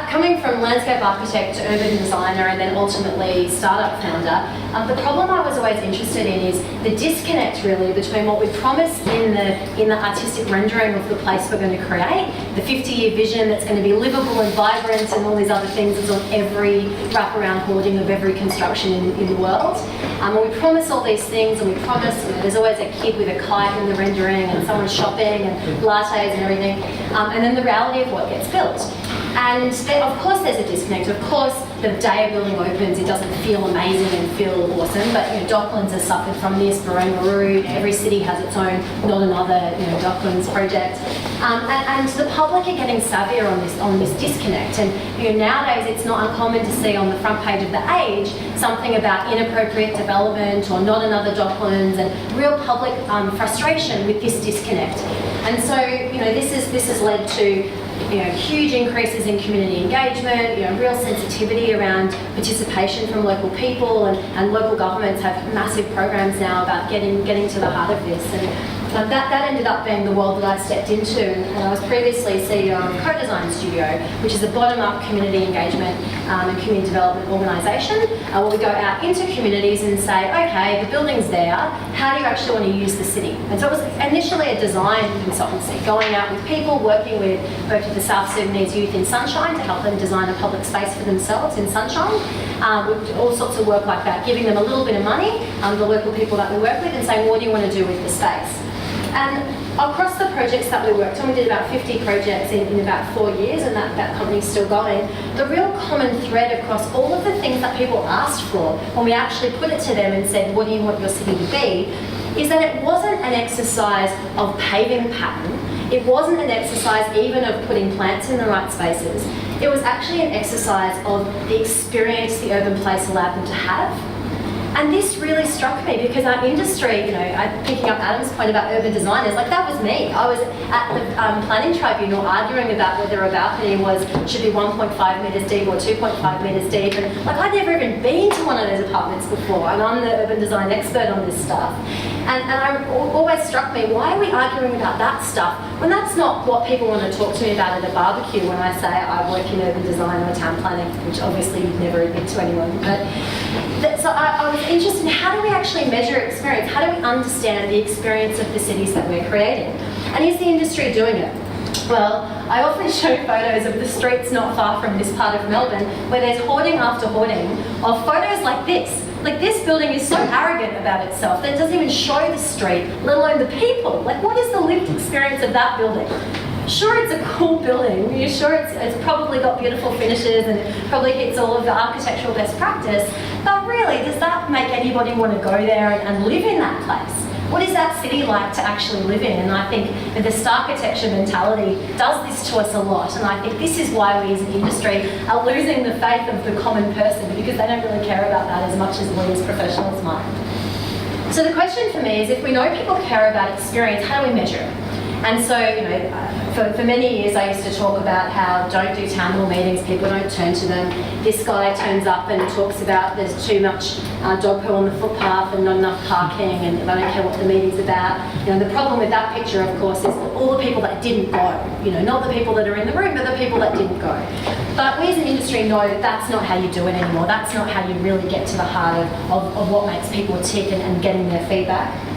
coming from landscape architect to urban designer and then ultimately startup founder, the problem I was always interested in is the disconnect really between what we promise in the artistic rendering of the place we're going to create, the 50-year vision that's going to be livable and vibrant and all these other things that's on every wraparound hoarding of every construction in the world. And we promise all these things and we promise, there's always a kid with a kite in the rendering and someone shopping and lattes and everything, and then the reality of what gets built. And of course there's a disconnect. Of course the day a building opens it doesn't feel amazing and feel awesome, but Docklands has suffered from this, Barangaroo, every city has its own, not another Docklands project. And the public are getting savvier on this disconnect. And nowadays it's not uncommon to see on the front page of The Age something about inappropriate development or not another Docklands and real public frustration with this disconnect. And so this has led to huge increases in community engagement, real sensitivity around participation from local people, and local governments have massive programs now about getting to the heart of this. And that ended up being the world that I stepped into. And I was previously CEO of Co-Design Studio, which is a bottom-up community engagement and community development organisation, where we go out into communities and say, okay, the building's there, how do you actually want to use the city? And so it was initially a design consultancy, going out with people, working with both of the South Sudanese youth in Sunshine to help them design a public space for themselves in Sunshine, with all sorts of work like that, giving them a little bit of money, the local people that we work with, and saying, what do you want to do with the space? And across the projects that we worked on, we did about 50 projects in about 4 years, and that company's still going. The real common thread across all of the things that people asked for, when we actually put it to them and said, what do you want your city to be, is that it wasn't an exercise of paving pattern. It wasn't an exercise even of putting plants in the right spaces. It was actually an exercise of the experience the urban place allowed them to have. And this really struck me because our industry, picking up Adam's point about urban designers, that was me. I was at the planning tribunal arguing about whether a balcony should be 1.5 metres deep or 2.5 metres deep. And I'd never even been to one of those apartments before, and I'm the urban design expert on this stuff. And always struck me, why are we arguing about that stuff when that's not what people want to talk to me about at a barbecue when I say I work in urban design or town planning, which obviously you'd never admit to anyone. So I was interested in how do we actually measure experience? How do we understand the experience of the cities that we're creating? And is the industry doing it? Well, I often show photos of the streets not far from this part of Melbourne where there's hoarding after hoarding of photos like this. Like, this building is so arrogant about itself that it doesn't even show the street, let alone the people. Like, what is the lived experience of that building? Sure, it's a cool building. You're sure it's probably got beautiful finishes and it probably hits all of the architectural best practice. But really, does that make anybody want to go there and live in that place? What is that city like to actually live in? And I think that the Starkitecture mentality does this to us a lot. And I think this is why we as an industry are losing the faith of the common person, because they don't really care about that as much as we as professionals might. So the question for me is, if we know people care about experience, how do we measure it? And so, for many years I used to talk about how don't do town hall meetings, people don't turn to them. This guy turns up and talks about there's too much dog poo on the footpath and not enough parking, and they don't care what the meeting's about. The problem with that picture, of course, is all the people that didn't go. Not the people that are in the room, but the people that didn't go. But we as an industry know that that's not how you do it anymore. That's not how you really get to the heart of what makes people tick and getting their feedback.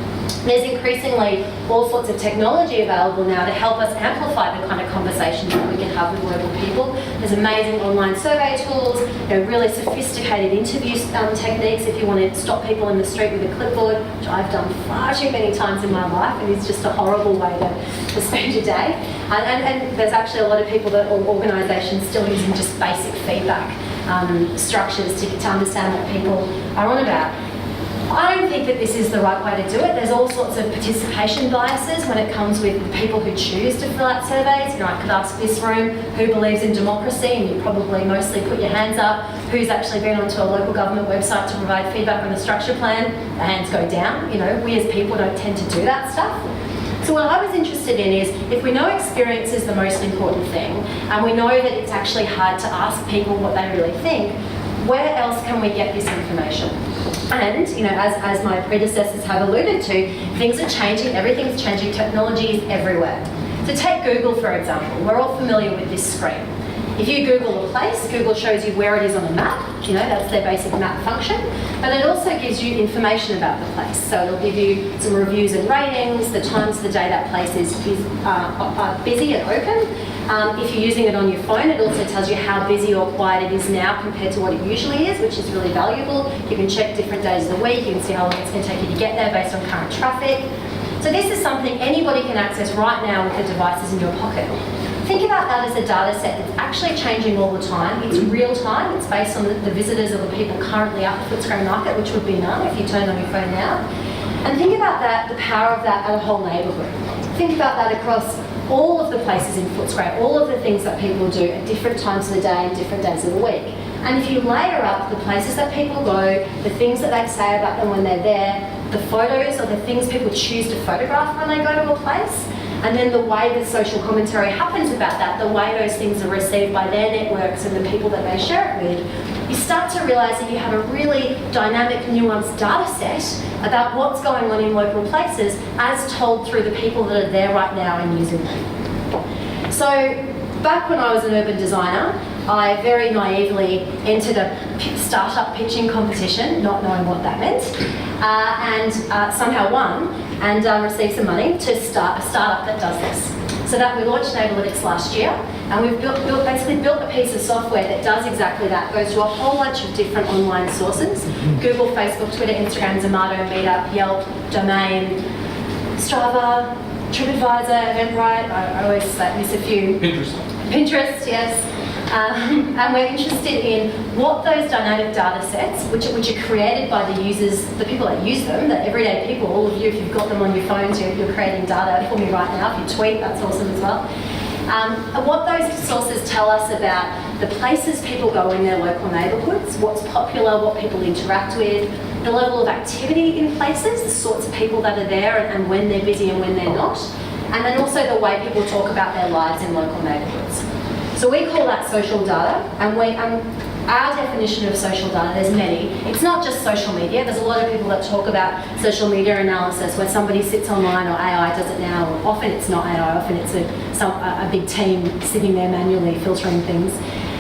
There's increasingly all sorts of technology available now to help us amplify the kind of conversations that we can have with local people. There's amazing online survey tools, really sophisticated interview techniques if you want to stop people in the street with a clipboard, which I've done far too many times in my life, and it's just a horrible way to spend your day. And there's actually a lot of people or organisations still using just basic feedback structures to understand what people are on about. I don't think that this is the right way to do it. There's all sorts of participation biases when it comes with the people who choose to fill out surveys. I could ask this room who believes in democracy, and you probably mostly put your hands up. Who's actually been onto a local government website to provide feedback on the structure plan? The hands go down. We as people don't tend to do that stuff. So what I was interested in is, if we know experience is the most important thing, and we know that it's actually hard to ask people what they really think, where else can we get this information? And, as my predecessors have alluded to, things are changing, everything's changing, technology is everywhere. So take Google, for example. We're all familiar with this screen. If you Google a place, Google shows you where it is on a map. That's their basic map function. But it also gives you information about the place. So it'll give you some reviews and ratings, the times of the day that place is busy and open. If you're using it on your phone, it also tells you how busy or quiet it is now compared to what it usually is, which is really valuable. You can check different days of the week. You can see how long it's going to take you to get there based on current traffic. So this is something anybody can access right now with the devices in your pocket. Think about that as a data set that's actually changing all the time. It's real time. It's based on the visitors or the people currently at the Footscray Market, which would be none if you turned on your phone now. And think about that, the power of that at a whole neighbourhood. Think about that across all of the places in Footscray, all of the things that people do at different times of the day and different days of the week. And if you layer up the places that people go, the things that they say about them when they're there, the photos or the things people choose to photograph when they go to a place, and then the way the social commentary happens about that, the way those things are received by their networks and the people that they share it with, you start to realise that you have a really dynamic, nuanced data set about what's going on in local places as told through the people that are there right now and using them. So back when I was an urban designer, I very naively entered a startup pitching competition, not knowing what that meant, and somehow won and received some money to start a startup that does this. So that we launched Neighbourlytics last year, and we've basically built a piece of software that does exactly that. Goes to a whole bunch of different online sources: Google, Facebook, Twitter, Instagram, Zomato, Meetup, Yelp, Domain, Strava, TripAdvisor, Eventbrite. I always miss a few. Pinterest, yes. And we're interested in what those dynamic data sets, which are created by the users, the people that use them, the everyday people, all of you, if you've got them on your phones, you're creating data for me right now. If you tweet, that's awesome as well. And what those sources tell us about the places people go in their local neighbourhoods, what's popular, what people interact with, the level of activity in places, the sorts of people that are there and when they're busy and when they're not, and then also the way people talk about their lives in local neighbourhoods. So we call that social data, and our definition of social data, there's many. It's not just social media. There's a lot of people that talk about social media analysis where somebody sits online, or AI does it now. Often it's not AI, often it's a big team sitting there manually filtering things.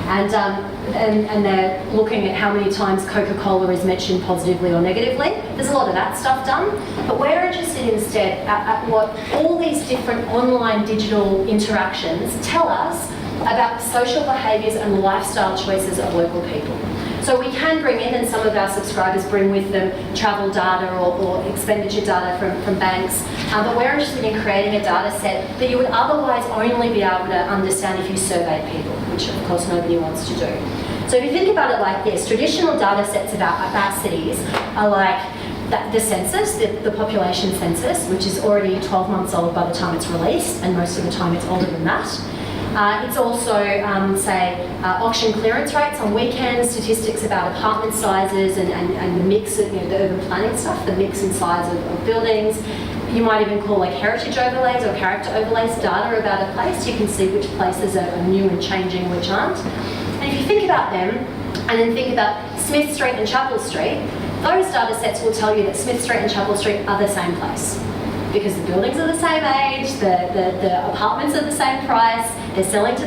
And they're looking at how many times Coca-Cola is mentioned positively or negatively. There's a lot of that stuff done. But we're interested instead at what all these different online digital interactions tell us about the social behaviours and lifestyle choices of local people. So we can bring in, and some of our subscribers bring with them travel data or expenditure data from banks, but we're interested in creating a data set that you would otherwise only be able to understand if you surveyed people, which of course nobody wants to do. So if you think about it like this, traditional data sets about cities are like the census, the population census, which is already 12 months old by the time it's released, and most of the time it's older than that. It's also, auction clearance rates on weekends, statistics about apartment sizes and the mix of, the urban planning stuff, the mix and size of buildings. You might even call like heritage overlays or character overlays data about a place. You can see which places are new and changing, which aren't. And if you think about them, and then think about Smith Street and Chapel Street, those data sets will tell you that Smith Street and Chapel Street are the same place. Because the buildings are the same age, the apartments are the same price, they're selling to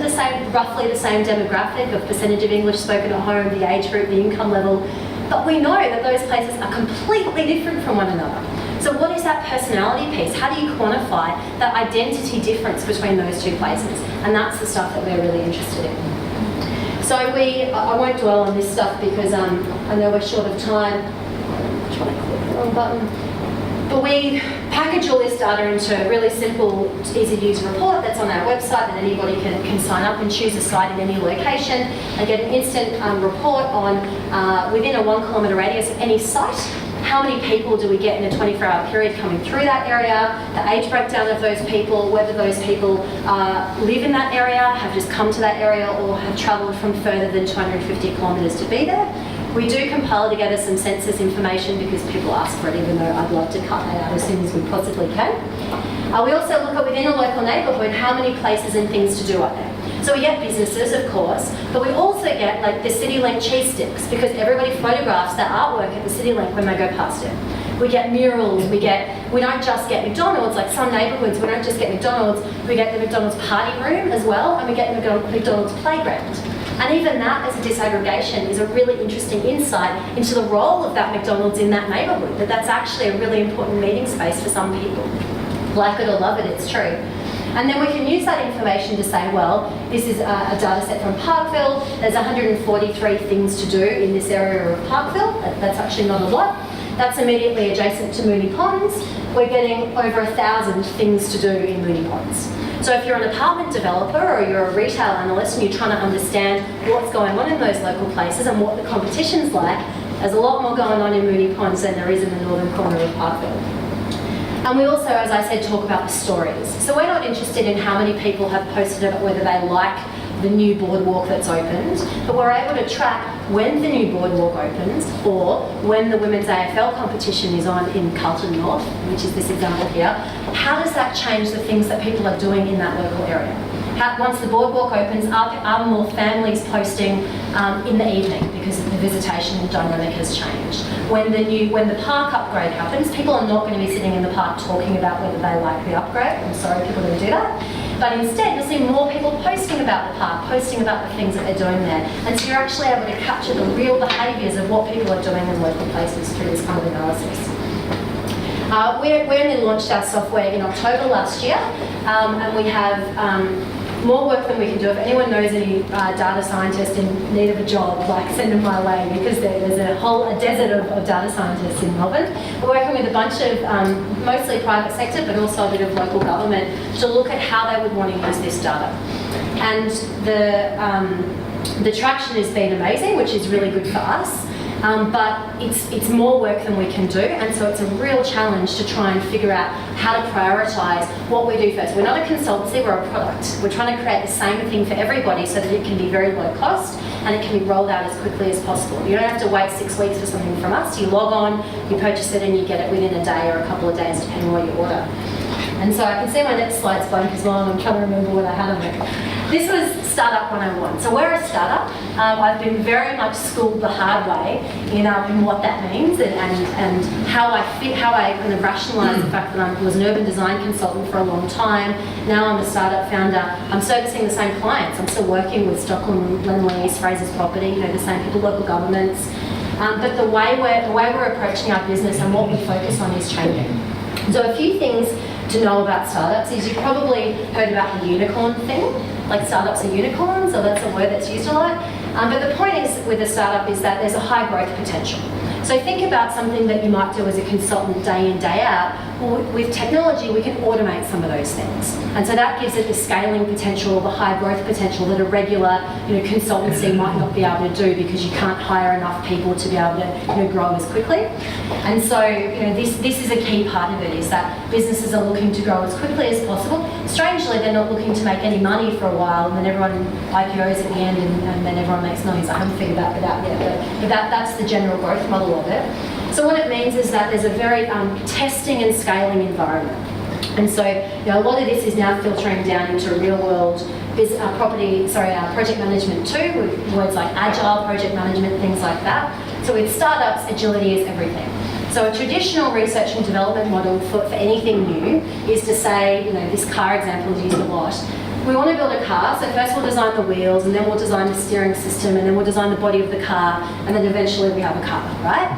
roughly the same demographic of percentage of English spoken at home, the age group, the income level. But we know that those places are completely different from one another. So what is that personality piece? How do you quantify that identity difference between those two places? And that's the stuff that we're really interested in. So I won't dwell on this stuff because I know we're short of time. I'm trying to click the wrong button. But we package all this data into a really simple, easy-to-use report that's on our website that anybody can sign up and choose a site in any location and get an instant report on, within a 1 kilometre radius of any site, how many people do we get in a 24-hour period coming through that area, the age breakdown of those people, whether those people live in that area, have just come to that area, or have travelled from further than 250 kilometres to be there. We do compile together some census information because people ask for it, even though I'd love to cut that out as soon as we possibly can. We also look at within a local neighbourhood how many places and things to do up there. So we get businesses, of course, but we also get like the CityLink cheese sticks because everybody photographs their artwork at the CityLink when they go past it. We get murals, we don't just get McDonald's, like some neighbourhoods, we don't just get McDonald's, we get the McDonald's party room as well, and we get the McDonald's playground. And even that as a disaggregation is a really interesting insight into the role of that McDonald's in that neighbourhood, that's actually a really important meeting space for some people. Like it or love it, it's true. And then we can use that information to say, well, this is a data set from Parkville, there's 143 things to do in this area of Parkville, that's actually not a lot. That's immediately adjacent to Moonee Ponds. We're getting over 1,000 things to do in Moonee Ponds. So if you're an apartment developer or you're a retail analyst and you're trying to understand what's going on in those local places and what the competition's like, there's a lot more going on in Moonee Ponds than there is in the northern corner of Parkville. And we also, as I said, talk about the stories. So we're not interested in how many people have posted about whether they like the new boardwalk that's opened, but we're able to track when the new boardwalk opens or when the women's AFL competition is on in Carlton North, which is this example here. How does that change the things that people are doing in that local area? Once the boardwalk opens, are more families posting in the evening because the visitation dynamic has changed? When the park upgrade happens, people are not going to be sitting in the park talking about whether they like the upgrade. I'm sorry, people are going to do that. But instead, you'll see more people posting about the park, posting about the things that they're doing there. And so you're actually able to capture the real behaviours of what people are doing in local places through this kind of analysis. We only launched our software in October last year, and we have more work than we can do. If anyone knows any data scientists in need of a job, like send them my way, because there's a desert of data scientists in Melbourne. We're working with a bunch of mostly private sector, but also a bit of local government to look at how they would want to use this data. And the traction has been amazing, which is really good for us. But it's more work than we can do, and so it's a real challenge to try and figure out how to prioritise what we do first. We're not a consultancy, we're a product. We're trying to create the same thing for everybody so that it can be very low cost and it can be rolled out as quickly as possible. You don't have to wait 6 weeks for something from us. You log on, you purchase it, and you get it within a day or a couple of days, depending on what you order. And so I can see my next slide's blank as well, and I'm trying to remember what I had on it. This was Startup 101. So we're a startup. I've been very much schooled the hard way in what that means and how I kind of rationalise the fact that I was an urban design consultant for a long time. Now I'm a startup founder. I'm servicing the same clients. I'm still working with Stockland, Lendlease, Fraser's Property, the same people, local governments. But the way we're approaching our business and what we focus on is changing. So a few things to know about startups is you've probably heard about the unicorn thing, like startups are unicorns, so that's a word that's used a lot. But the point is with a startup is that there's a high growth potential. So think about something that you might do as a consultant day in, day out. Well, with technology, we can automate some of those things. And so that gives it the scaling potential, the high growth potential that a regular consultancy might not be able to do because you can't hire enough people to be able to grow as quickly. And so this is a key part of it, is that businesses are looking to grow as quickly as possible. Strangely, they're not looking to make any money for a while, and then everyone IPOs at the end, and then everyone makes money. So I haven't figured that bit out yet, but that's the general growth model of it. So what it means is that there's a very testing and scaling environment. And so a lot of this is now filtering down into real world project management too, with words like agile project management, things like that. So with startups, agility is everything. So a traditional research and development model for anything new is to say, this car example is used a lot. We want to build a car, so first we'll design the wheels, and then we'll design the steering system, and then we'll design the body of the car, and then eventually we have a car, right?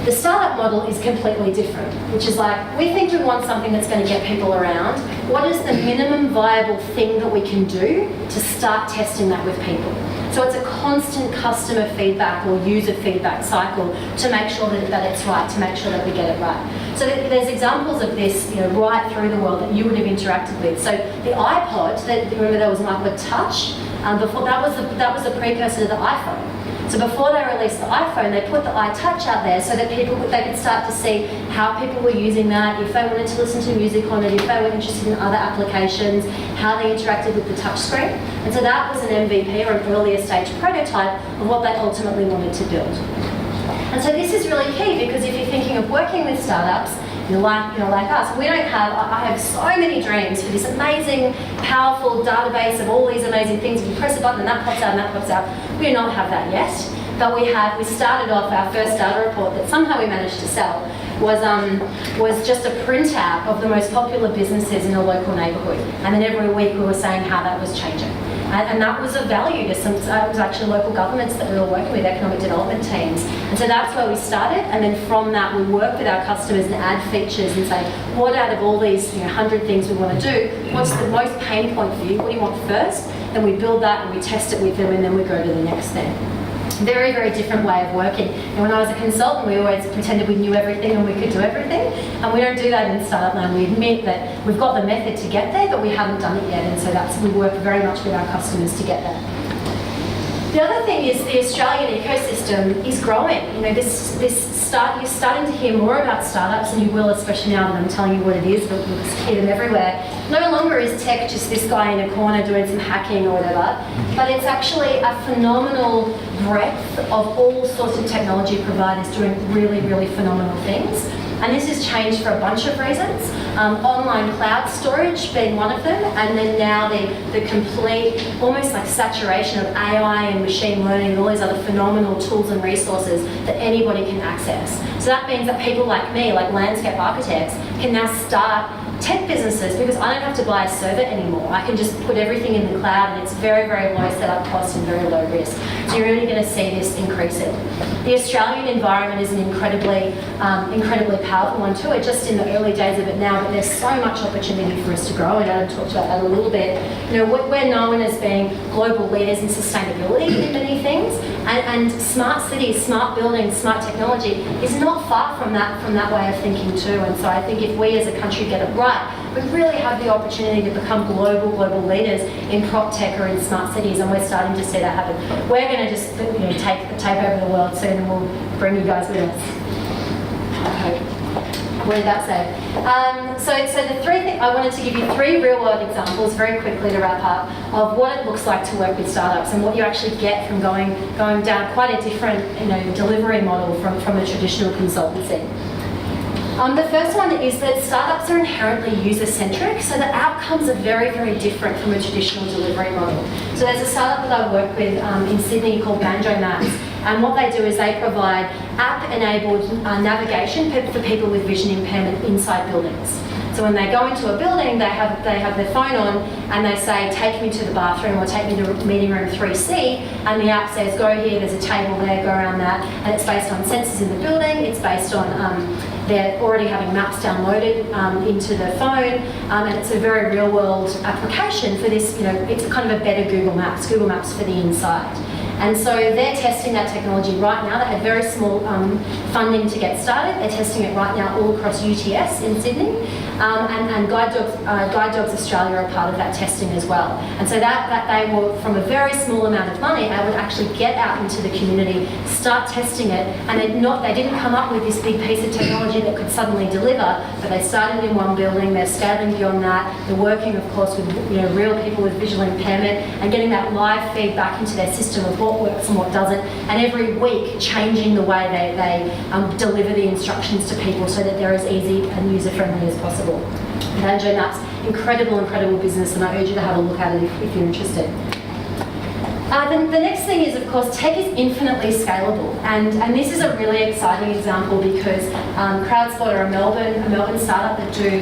The startup model is completely different, which is like, we think we want something that's going to get people around. What is the minimum viable thing that we can do to start testing that with people? So it's a constant customer feedback or user feedback cycle to make sure that it's right, to make sure that we get it right. So there's examples of this, right through the world that you would have interacted with. So the iPod, remember there was an iPod Touch, before that was the precursor to the iPhone. So before they released the iPhone, they put the iTouch out there so that they could start to see how people were using that, if they wanted to listen to music on it, if they were interested in other applications, how they interacted with the touch screen. And so that was an MVP, or an earlier stage prototype of what they ultimately wanted to build. And so this is really key, because if you're thinking of working with startups, like us, I have so many dreams for this amazing, powerful database of all these amazing things. If you press a button and that pops out and that pops out, we do not have that yet. But we started off our first data report that somehow we managed to sell was just a printout of the most popular businesses in a local neighbourhood. And then every week we were saying how that was changing. And that was of value to some, it was actually local governments that we were working with, economic development teams. And so that's where we started, and then from that we work with our customers and add features and say, what out of all these 100 things we want to do, what's the most pain point for you, what do you want first? Then we build that and we test it with them, and then we go to the next thing. Very, very different way of working. And when I was a consultant, we always pretended we knew everything and we could do everything. And we don't do that in startup land. We admit that we've got the method to get there, but we haven't done it yet. And so we work very much with our customers to get there. The other thing is the Australian ecosystem is growing. You're starting to hear more about startups, and you will, especially now that I'm telling you what it is, but we'll just hear them everywhere. No longer is tech just this guy in a corner doing some hacking or whatever, but it's actually a phenomenal breadth of all sorts of technology providers doing really, really phenomenal things. And this has changed for a bunch of reasons. Online cloud storage being one of them, and then now the complete, almost like saturation of AI and machine learning and all these other phenomenal tools and resources that anybody can access. So that means that people like me, like landscape architects, can now start tech businesses because I don't have to buy a server anymore. I can just put everything in the cloud, and it's very, very low setup cost and very low risk. So you're really going to see this increasing. The Australian environment is an incredibly powerful one too. We're just in the early days of it now, but there's so much opportunity for us to grow, and Adam talked about that a little bit. We're known as being global leaders in sustainability in many things, and smart cities, smart buildings, smart technology is not far from that way of thinking too. And so I think if we as a country get it right, we really have the opportunity to become global leaders in prop tech or in smart cities, and we're starting to see that happen. We're going to just take over the world soon, and we'll bring you guys with us. I hope. What did that say? So the three things, I wanted to give you 3 real-world examples very quickly to wrap up of what it looks like to work with startups and what you actually get from going down quite a different delivery model from a traditional consultancy. The first one is that startups are inherently user-centric, so the outcomes are very, very different from a traditional delivery model. So there's a startup that I work with in Sydney called Banjo Maps, and what they do is they provide app-enabled navigation for people with vision impairment inside buildings. So when they go into a building, they have their phone on and they say, take me to the bathroom or take me to meeting room 3C, and the app says, go here, there's a table there, go around that, and it's based on sensors in the building, it's based on they're already having maps downloaded into the phone, and it's a very real-world application for this, it's kind of a better Google Maps for the inside. And so they're testing that technology right now. They had very small funding to get started. They're testing it right now all across UTS in Sydney. And Guide Dogs Australia are part of that testing as well. And so that they were, from a very small amount of money, able to actually get out into the community, start testing it, and they didn't come up with this big piece of technology that could suddenly deliver, but they started in one building, they're scaling beyond that, they're working, of course, with real people with visual impairment and getting that live feedback into their system of what works and what doesn't, and every week changing the way they deliver the instructions to people so that they're as easy and user-friendly as possible. Banjo Maps, incredible business, and I urge you to have a look at it if you're interested. The next thing is, of course, tech is infinitely scalable, and this is a really exciting example because CrowdSpot are a Melbourne startup that do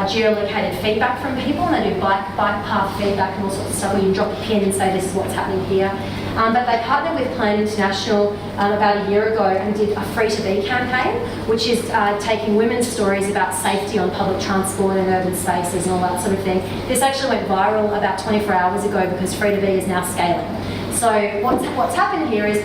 geolocated feedback from people, and they do bike path feedback and all sorts of stuff where you drop a pin and say this is what's happening here. But they partnered with Plan International about a year ago and did a Free to Be campaign, which is taking women's stories about safety on public transport and urban spaces and all that sort of thing. This actually went viral about 24 hours ago because Free to Be is now scaling. So what's happened here is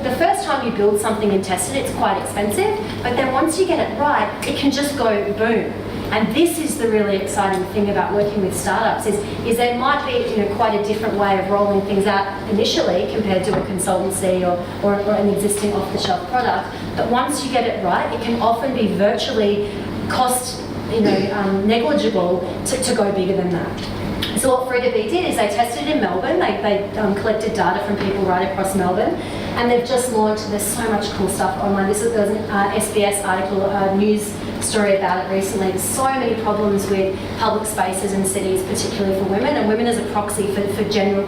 the first time you build something and test it, it's quite expensive, but then once you get it right, it can just go boom. And this is the really exciting thing about working with startups is there might be quite a different way of rolling things out initially compared to a consultancy or an existing off-the-shelf product. But once you get it right, it can often be virtually cost negligible to go bigger than that. So what Free to Be did is they tested in Melbourne. They collected data from people right across Melbourne, and they've just launched. There's so much cool stuff online. There was an SBS article, a news story about it recently. There's so many problems with public spaces in cities, particularly for women, and women as a proxy for the general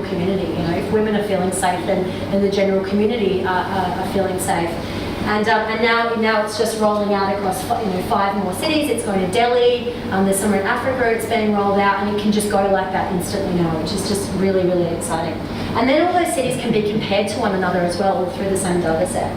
community. If women are feeling safe, then the general community are feeling safe. And now it's just rolling out across 5 more cities. It's going to Delhi. There's somewhere in Africa it's being rolled out, and it can just go like that instantly now, which is just really, really exciting. And then all those cities can be compared to one another as well, all through the same data set.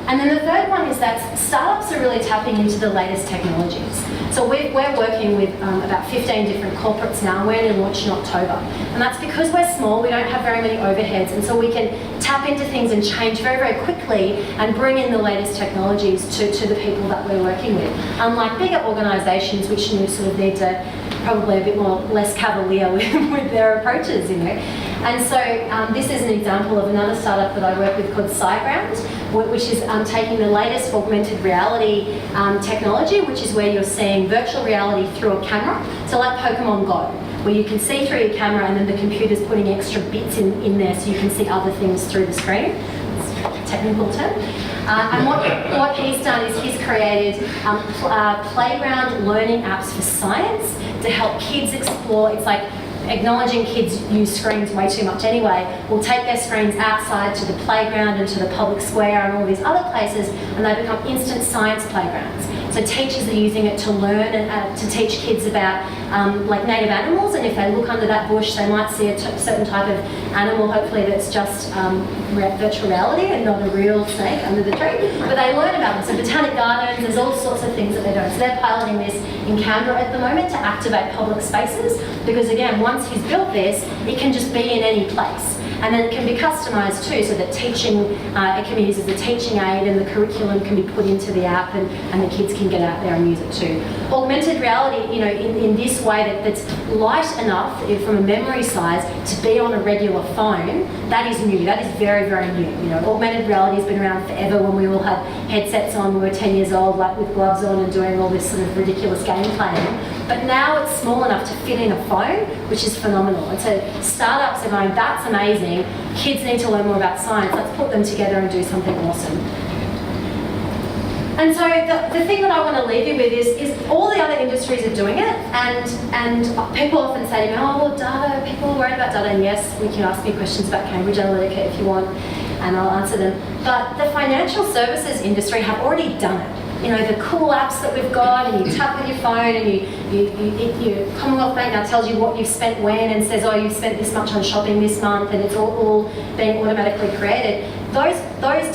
And then the third one is that startups are really tapping into the latest technologies. So we're working with about 15 different corporates now, and we're going to launch in October. And that's because we're small, we don't have very many overheads, and so we can tap into things and change very, very quickly and bring in the latest technologies to the people that we're working with. Unlike bigger organisations, which sort of need to probably a bit less cavalier with their approaches, And so this is an example of another startup that I work with called SiteGround, which is taking the latest augmented reality technology, which is where you're seeing virtual reality through a camera. So like Pokemon Go, where you can see through your camera and then the computer's putting extra bits in there so you can see other things through the screen. It's a technical term. And what he's done is he's created playground learning apps for science to help kids explore. It's like acknowledging kids use screens way too much anyway. Will take their screens outside to the playground and to the public square and all these other places, and they become instant science playgrounds. So teachers are using it to learn and to teach kids about like native animals, and if they look under that bush, they might see a certain type of animal, hopefully that's just virtual reality and not a real snake under the tree, but they learn about them. So botanic gardens, there's all sorts of things that they're doing. So they're piloting this in Canberra at the moment to activate public spaces, because again, once he's built this, it can just be in any place. And then it can be customised too, so that teaching, it can be used as a teaching aid, and the curriculum can be put into the app, and the kids can get out there and use it too. Augmented reality, in this way that's light enough from a memory size to be on a regular phone, that is new. That is very, very new. Augmented reality has been around forever. When we all had headsets on, we were 10 years old, like with gloves on and doing all this sort of ridiculous game playing. But now it's small enough to fit in a phone, which is phenomenal. And so startups are going, that's amazing. Kids need to learn more about science. Let's put them together and do something awesome. And so the thing that I want to leave you with is all the other industries are doing it, and people often say to me, oh, well, data, people are worried about data, and yes, we can ask me questions about Cambridge Analytica if you want, and I'll answer them. But the financial services industry have already done it. You know, the cool apps that we've got, and you tap with your phone, and you Commonwealth Bank now tells you what you've spent when, and says, oh, you've spent this much on shopping this month, and it's all being automatically created. Those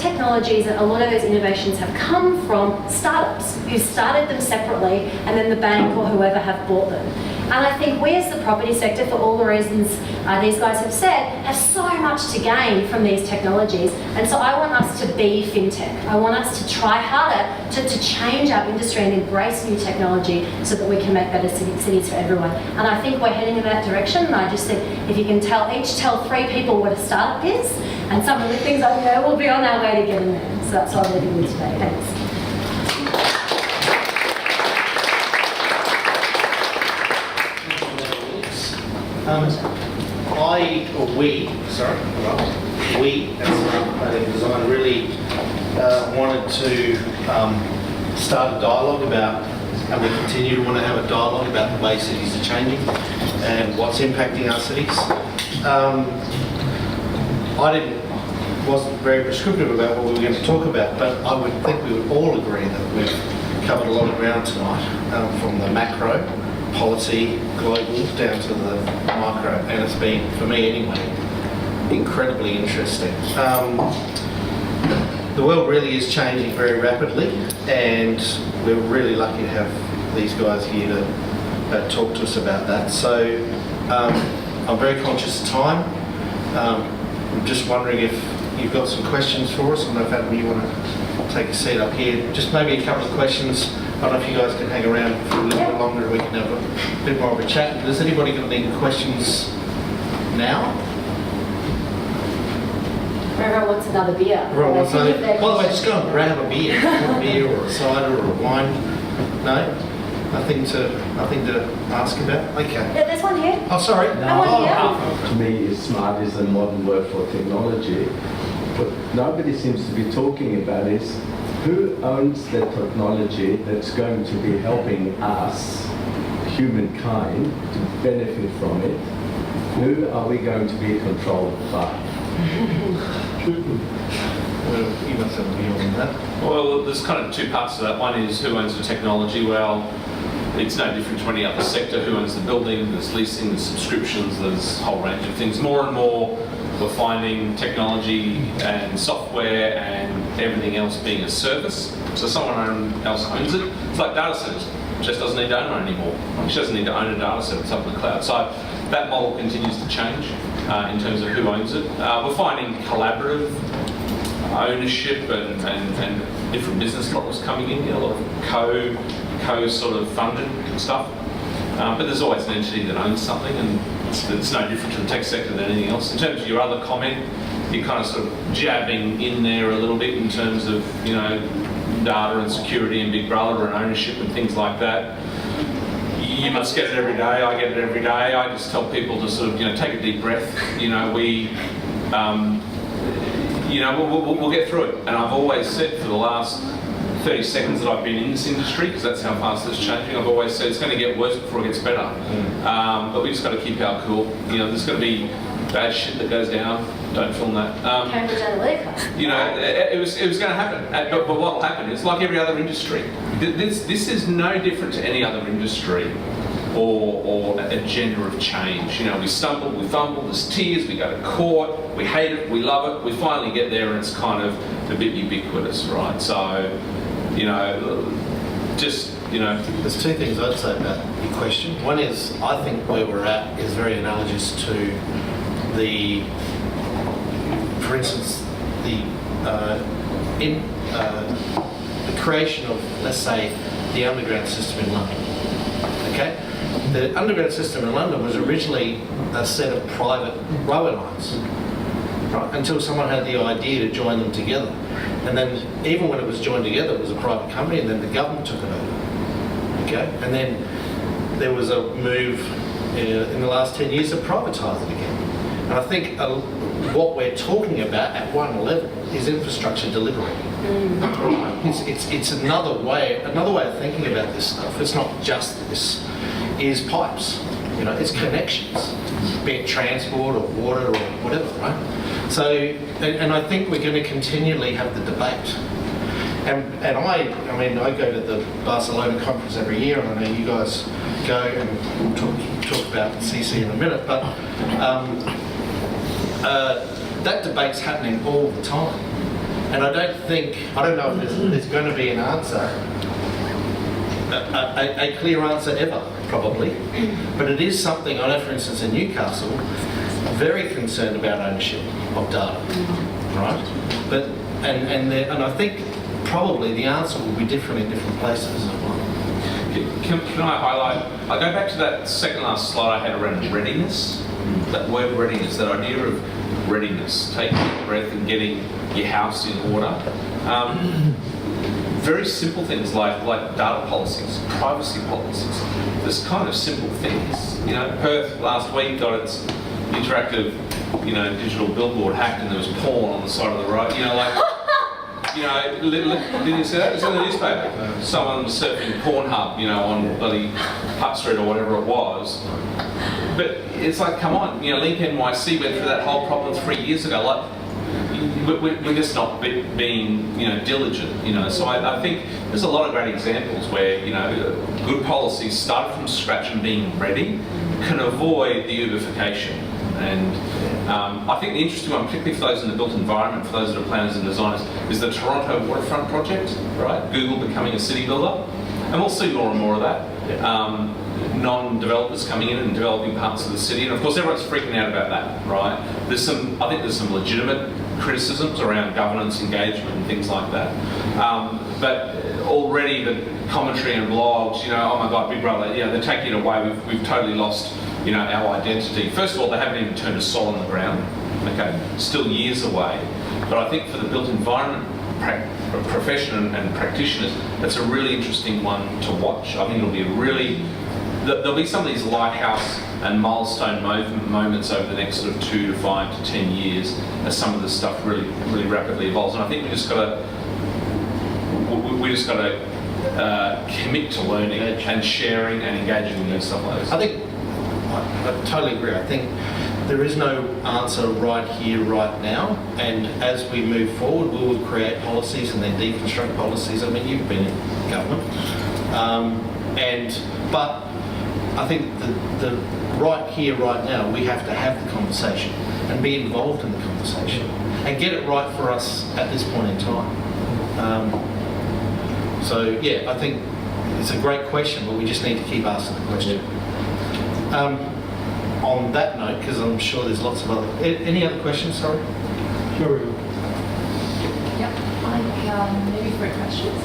technologies and a lot of those innovations have come from startups who started them separately, and then the bank or whoever have bought them. And I think we as the property sector, for all the reasons these guys have said, have so much to gain from these technologies. And so I want us to be fintech. I want us to try harder to change our industry and embrace new technology so that we can make better cities for everyone. And I think we're heading in that direction. And I just think if you can each tell 3 people what a startup is, and some of the things I know, we'll be on our way to getting there. So that's what I'm leaving with today. Thanks. We at Smart Planning Design really wanted to start a dialogue about, and we continue to want to have a dialogue about the way cities are changing and what's impacting our cities. Wasn't very prescriptive about what we were going to talk about, but I would think we would all agree that we've covered a lot of ground tonight, from the macro, policy, global, down to the micro, and it's been, for me anyway, incredibly interesting. The world really is changing very rapidly, and we're really lucky to have these guys here to talk to us about that. So I'm very conscious of time. I'm just wondering if you've got some questions for us. I don't know if Adam, you want to take a seat up here. Just maybe a couple of questions. I don't know if you guys can hang around for a little bit longer and we can have a bit more of a chat. Has anybody got any questions now? Everyone wants another beer. Everyone wants another. By the way, just go and grab a beer. A beer or a cider or a wine. No? Nothing to ask about? Okay. Yeah, there's one here. Oh, sorry. To me, smart is a modern word for technology. What nobody seems to be talking about is who owns the technology that's going to be helping us, humankind, to benefit from it. Who are we going to be controlled by? Well, you must have a view on that. Well, there's kind of 2 parts to that. One is who owns the technology. Well, it's no different to any other sector. Who owns the building? There's leasing, there's subscriptions, there's a whole range of things. More and more, we're finding technology and software and everything else being a service. So someone else owns it. It's like data centers. It just doesn't need to own one anymore. It just doesn't need to own a data center. It's up in the cloud. So that model continues to change in terms of who owns it. We're finding collaborative ownership and different business models coming in. A lot of co sort of funded stuff. But there's always an entity that owns something, and it's no different to the tech sector than anything else. In terms of your other comment, you're kind of sort of jabbing in there a little bit in terms of, you know, data and security and Big Brother and ownership and things like that. You must get it every day. I get it every day. I just tell people to sort of, you know, take a deep breath. You know, we'll get through it. And I've always said for the last 30 seconds that I've been in this industry, because that's how fast it's changing, I've always said it's going to get worse before it gets better. But we just got to keep our cool. You know, there's going to be bad shit that goes down. Don't film that. Cambridge Analytica. You know, it was going to happen. But what will happen is, like every other industry, this is no different to any other industry or agenda of change. You know, we stumble, we fumble, there's tears, we go to court, we hate it, we love it, we finally get there and it's kind of a bit ubiquitous, right? So, you know, just, you know. There's 2 things I'd say about your question. One is, I think where we're at is very analogous to the, for instance, the creation of, let's say, the underground system in London. Okay? The underground system in London was originally a set of private railway lines, right? Until someone had the idea to join them together. And then, even when it was joined together, it was a private company, and then the government took it over. Okay? And then there was a move in the last 10 years to privatise it again. And I think what we're talking about at one level is infrastructure delivery. It's another way of thinking about this stuff. It's not just this, is pipes. You know, it's connections, be it transport or water or whatever, right? So, and I think we're going to continually have the debate. And I mean, I go to the Barcelona conference every year, and I know you guys go, and we'll talk about CC in a minute, but that debate's happening all the time. And I don't know if there's going to be an answer, a clear answer ever, probably. But it is something, I know for instance in Newcastle, very concerned about ownership of data, right? But, and I think probably the answer will be different in different places. Can I highlight, I go back to that second last slide I had around readiness, that word readiness, that idea of readiness, taking a breath and getting your house in order. Very simple things like data policies, privacy policies, this kind of simple things. You know, Perth last week got its interactive, you know, digital billboard hacked, and there was porn on the side of the road. You know, like, you know, didn't you see that? It's in the newspaper. Someone was surfing Pornhub, you know, on bloody Hutt Street or whatever it was. But it's like, come on, you know, Link NYC went through that whole problem 3 years ago. Like, we're just not being, you know, diligent, you know. So I think there's a lot of great examples where, you know, good policies started from scratch and being ready can avoid the Uberification. And I think the interesting one, particularly for those in the built environment, for those that are planners and designers, is the Toronto waterfront project, right? Google becoming a city builder. And we'll see more and more of that. Non-developers coming in and developing parts of the city. And of course, everyone's freaking out about that, right? I think there's some legitimate criticisms around governance engagement and things like that. But already the commentary and blogs, you know, oh my God, Big Brother, you know, they're taking it away. We've totally lost, you know, our identity. First of all, they haven't even turned a sol on the ground. Okay, still years away. But I think for the built environment profession and practitioners, that's a really interesting one to watch. I think it'll be there'll be some of these lighthouse and milestone moments over the next sort of 2 to 5 to 10 years as some of this stuff really, really rapidly evolves. And I think we just got to commit to learning and sharing and engaging in these stuff like this. I think I totally agree. I think there is no answer right here, right now. And as we move forward, we will create policies and then deconstruct policies. I mean, you've been in government, but I think the right here, right now, we have to have the conversation and be involved in the conversation and get it right for us at this point in time. So yeah, I think it's a great question, but we just need to keep asking the question. On that note, because I'm sure there's lots of other... Any other questions, sorry? Sure. Yeah, maybe 3 questions.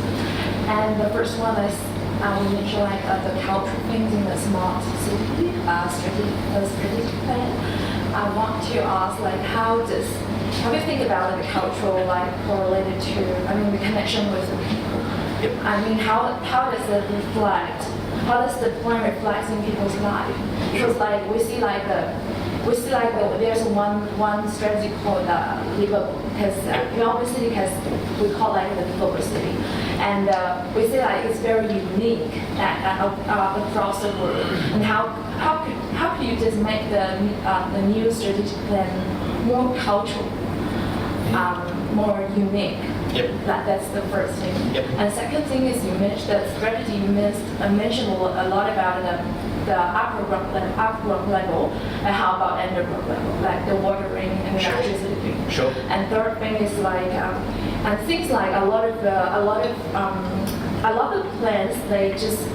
And the first one is, we mentioned like the cultural things in the smart city strategic plan. I want to ask, like, how do you think about the cultural, like, correlated to, the connection with the people? Yep. How does it reflect? How does the plan reflect in people's life? Because like we see there's one strategy called livable, because obviously because we call like the livable city, and we see like it's very unique across the world. And how could you just make the new strategic plan more cultural, more unique? Yep. That's the first thing. Yep. And second thing is you mentioned that strategy mentioned a lot about the upper rock level, and how about under rock level, like the watering and the electricity. Sure. And third thing is like, and things like a lot of plans they just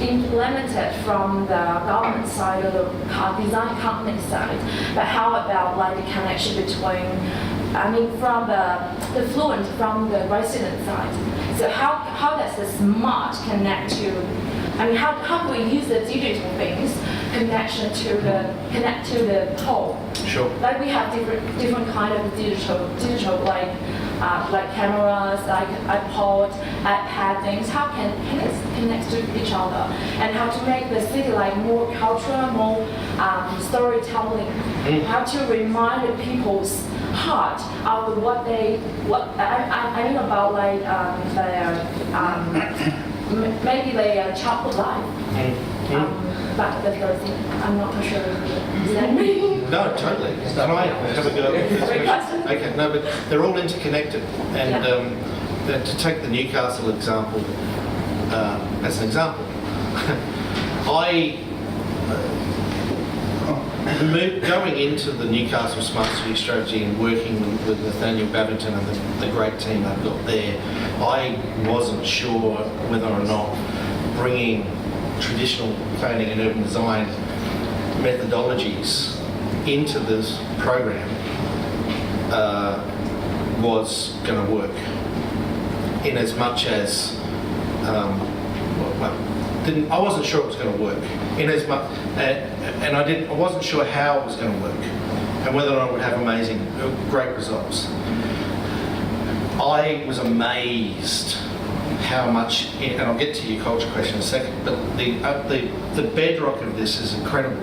implemented from the government side or the design company side. But how about like the connection between, from the fluent from the resident side? So how does the smart connect to I mean, how do we use the digital things connect to the whole? Sure. Like we have different kind of digital like cameras, like iPod, iPad things. How can it connect to each other, and how to make the city like more cultural, more storytelling. How to remind the people's heart of what I mean about like maybe their childhood life. But the first thing, I'm not sure if that means. No, totally. Can I have a go at this Great question? question. Okay, no, but they're all interconnected. And to take the Newcastle example as an example, going into the Newcastle Smart City Strategy and working with Nathaniel Babington and the great team I've got there, I wasn't sure whether or not bringing traditional planning and urban design methodologies into this program was going to work. In as much as I wasn't sure it was going to work. In as much, and I wasn't sure how it was going to work, and whether or not it would have amazing, great results. I was amazed how much, and I'll get to your culture question in a second, but the bedrock of this is incredible.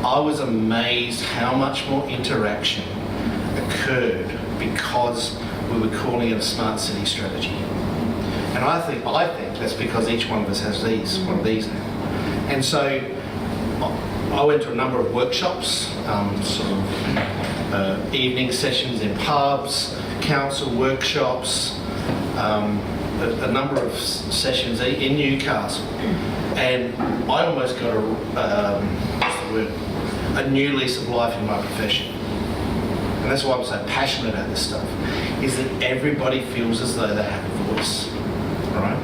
I was amazed how much more interaction occurred because we were calling it a smart city strategy. And I think that's because each one of us has one of these now. And so I went to a number of workshops, evening sessions in pubs, council workshops, a number of sessions in Newcastle, and I almost got a new lease of life in my profession. And that's why I'm so passionate about this stuff, is that everybody feels as though they have a voice, right?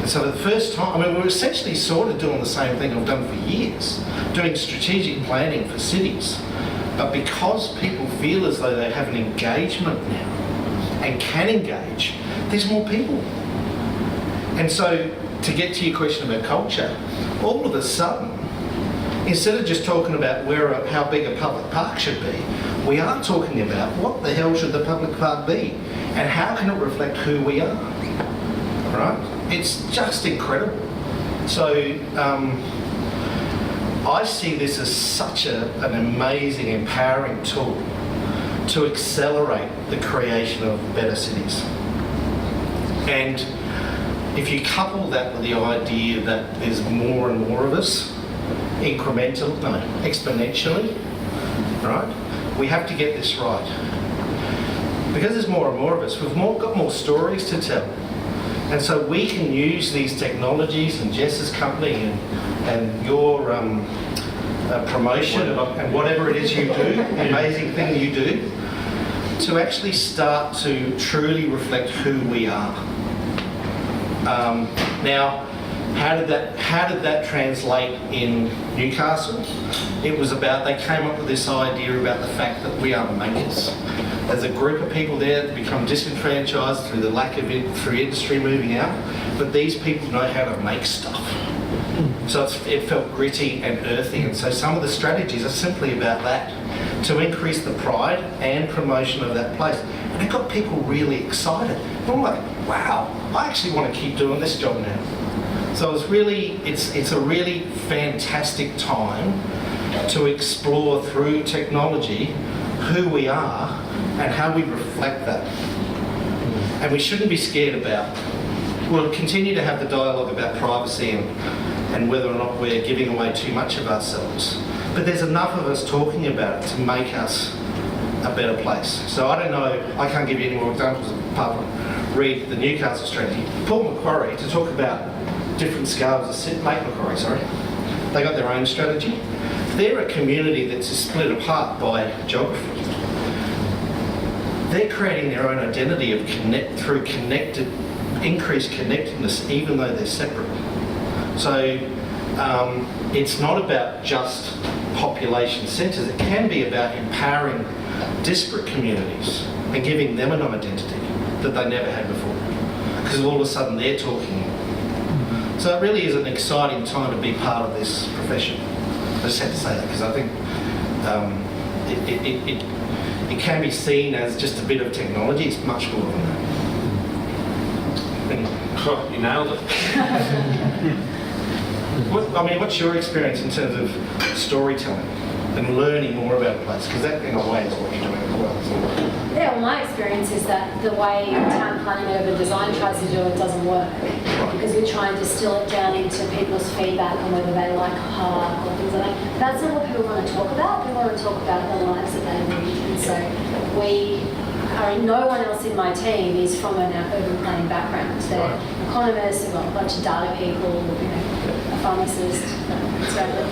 And so the first time, I mean, we're essentially sort of doing the same thing I've done for years, doing strategic planning for cities. But because people feel as though they have an engagement now and can engage, there's more people. And so, to get to your question about culture, all of a sudden, instead of just talking about how big a public park should be, we are talking about what the hell should the public park be, and how can it reflect who we are, right? It's just incredible. So, I see this as such an amazing, empowering tool to accelerate the creation of better cities. And if you couple that with the idea that there's more and more of us, exponentially, right? We have to get this right. Because there's more and more of us, we've got more stories to tell. And so we can use these technologies and Jess's company and your promotion and whatever it is you do, the amazing thing you do, to actually start to truly reflect who we are. Now, how did that translate in Newcastle? It was about, they came up with this idea about the fact that we are the makers. There's a group of people there that become disenfranchised through the lack of through industry moving out, but these people know how to make stuff. So it felt gritty and earthy, and so some of the strategies are simply about that, to increase the pride and promotion of that place. And it got people really excited. And I'm like, wow, I actually want to keep doing this job now. So it's a really fantastic time to explore through technology who we are and how we reflect that. And we shouldn't be scared about, we'll continue to have the dialogue about privacy and whether or not we're giving away too much of ourselves. But there's enough of us talking about it to make us a better place. So I don't know, I can't give you any more examples apart from read the Newcastle strategy. Paul Macquarie, to talk about different scales of Macquarie, they got their own strategy. They're a community that's split apart by geography. They're creating their own identity of increased connectedness, even though they're separate. So it's not about just population centres. It can be about empowering disparate communities and giving them an identity that they never had before. Because all of a sudden they're talking So it really is an exciting time to be part of this profession. I just had to say that because I think it can be seen as just a bit of technology. It's much more than that. Oh, you nailed it. What's your experience in terms of storytelling and learning more about a place? Because that, in a way, is what you're doing as well. Isn't it? Yeah, well, my experience is that the way town planning and urban design tries to do it doesn't work, because we try and distill it down into people's feedback on whether they like a park or things like that. That's not what people want to talk about. They want to talk about the lives that they lead. And so no one else in my team is from an urban planning background. They're economists, we've got a bunch of data people, a pharmacist, it's relevant.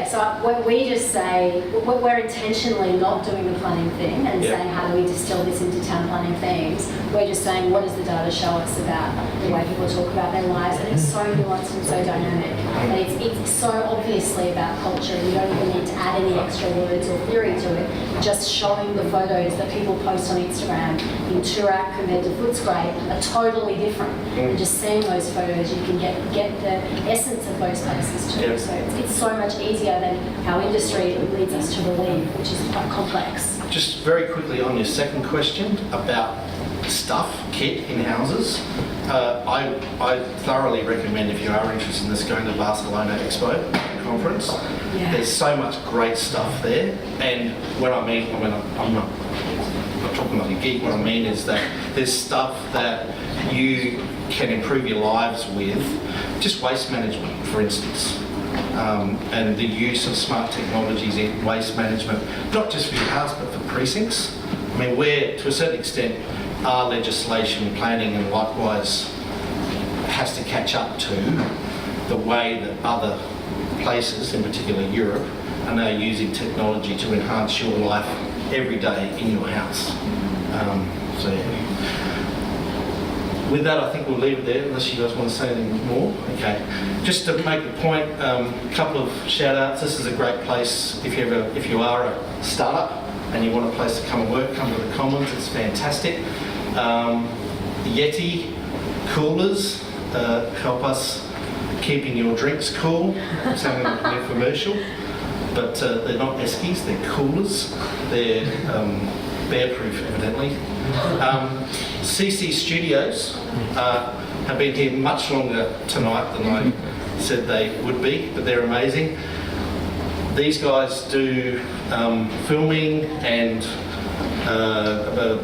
So we just say, we're intentionally not doing the planning thing and saying how do we distill this into town planning themes. We're just saying what does the data show us about the way people talk about their lives, and it's so nuanced and so dynamic. And it's so obviously about culture. You don't even need to add any extra words or theory to it. Just showing the photos that people post on Instagram in Toorak compared to Footscray are totally different. And just seeing those photos, you can get the essence of those places too. Yeah. So it's so much easier than our industry leads us to believe, which is quite complex. Just very quickly on your second question about stuff, kit in houses. I thoroughly recommend, if you are interested in this, going to Barcelona Expo conference. Yeah. There's so much great stuff there, and I'm not talking like a geek. What I mean is that there's stuff that you can improve your lives with, just waste management, for instance. And the use of smart technologies in waste management, not just for your house but for precincts. I mean, where to a certain extent our legislation, planning and likewise has to catch up to the way that other places, in particular Europe, are now using technology to enhance your life every day in your house. With that, I think we'll leave it there, unless you guys want to say anything more. Okay. Just to make the point, a couple of shout-outs. This is a great place if you are a startup and you want a place to come and work. Come to the Commons. It's fantastic. Yeti coolers help us keeping your drinks cool. I'm sounding like a commercial, but they're not eskies. They're coolers. They're bear-proof, evidently. CC Studios have been here much longer tonight than I said they would be, but they're amazing. These guys do filming and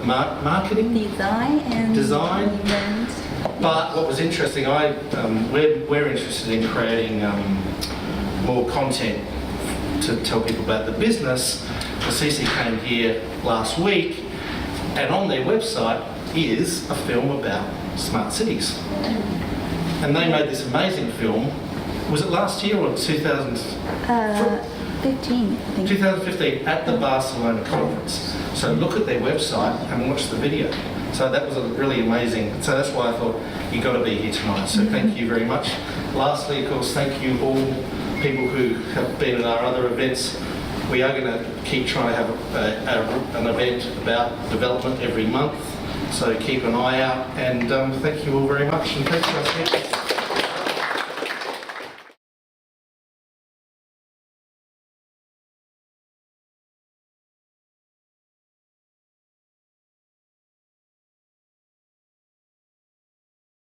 marketing, design. But what was interesting, we're interested in creating more content to tell people about the business. The CC came here last week, and on their website is a film about smart cities. And they made this amazing film. Was it last year or 15, I think. 2015 at the Barcelona conference. So look at their website and watch the video. So that was a really amazing. So that's why I thought you've got to be here tonight. So thank you very much. Lastly, of course, thank you all people who have been at our other events. We are going to keep trying to have an event about development every month. So keep an eye out, and thank you all very much, and thanks for our speakers.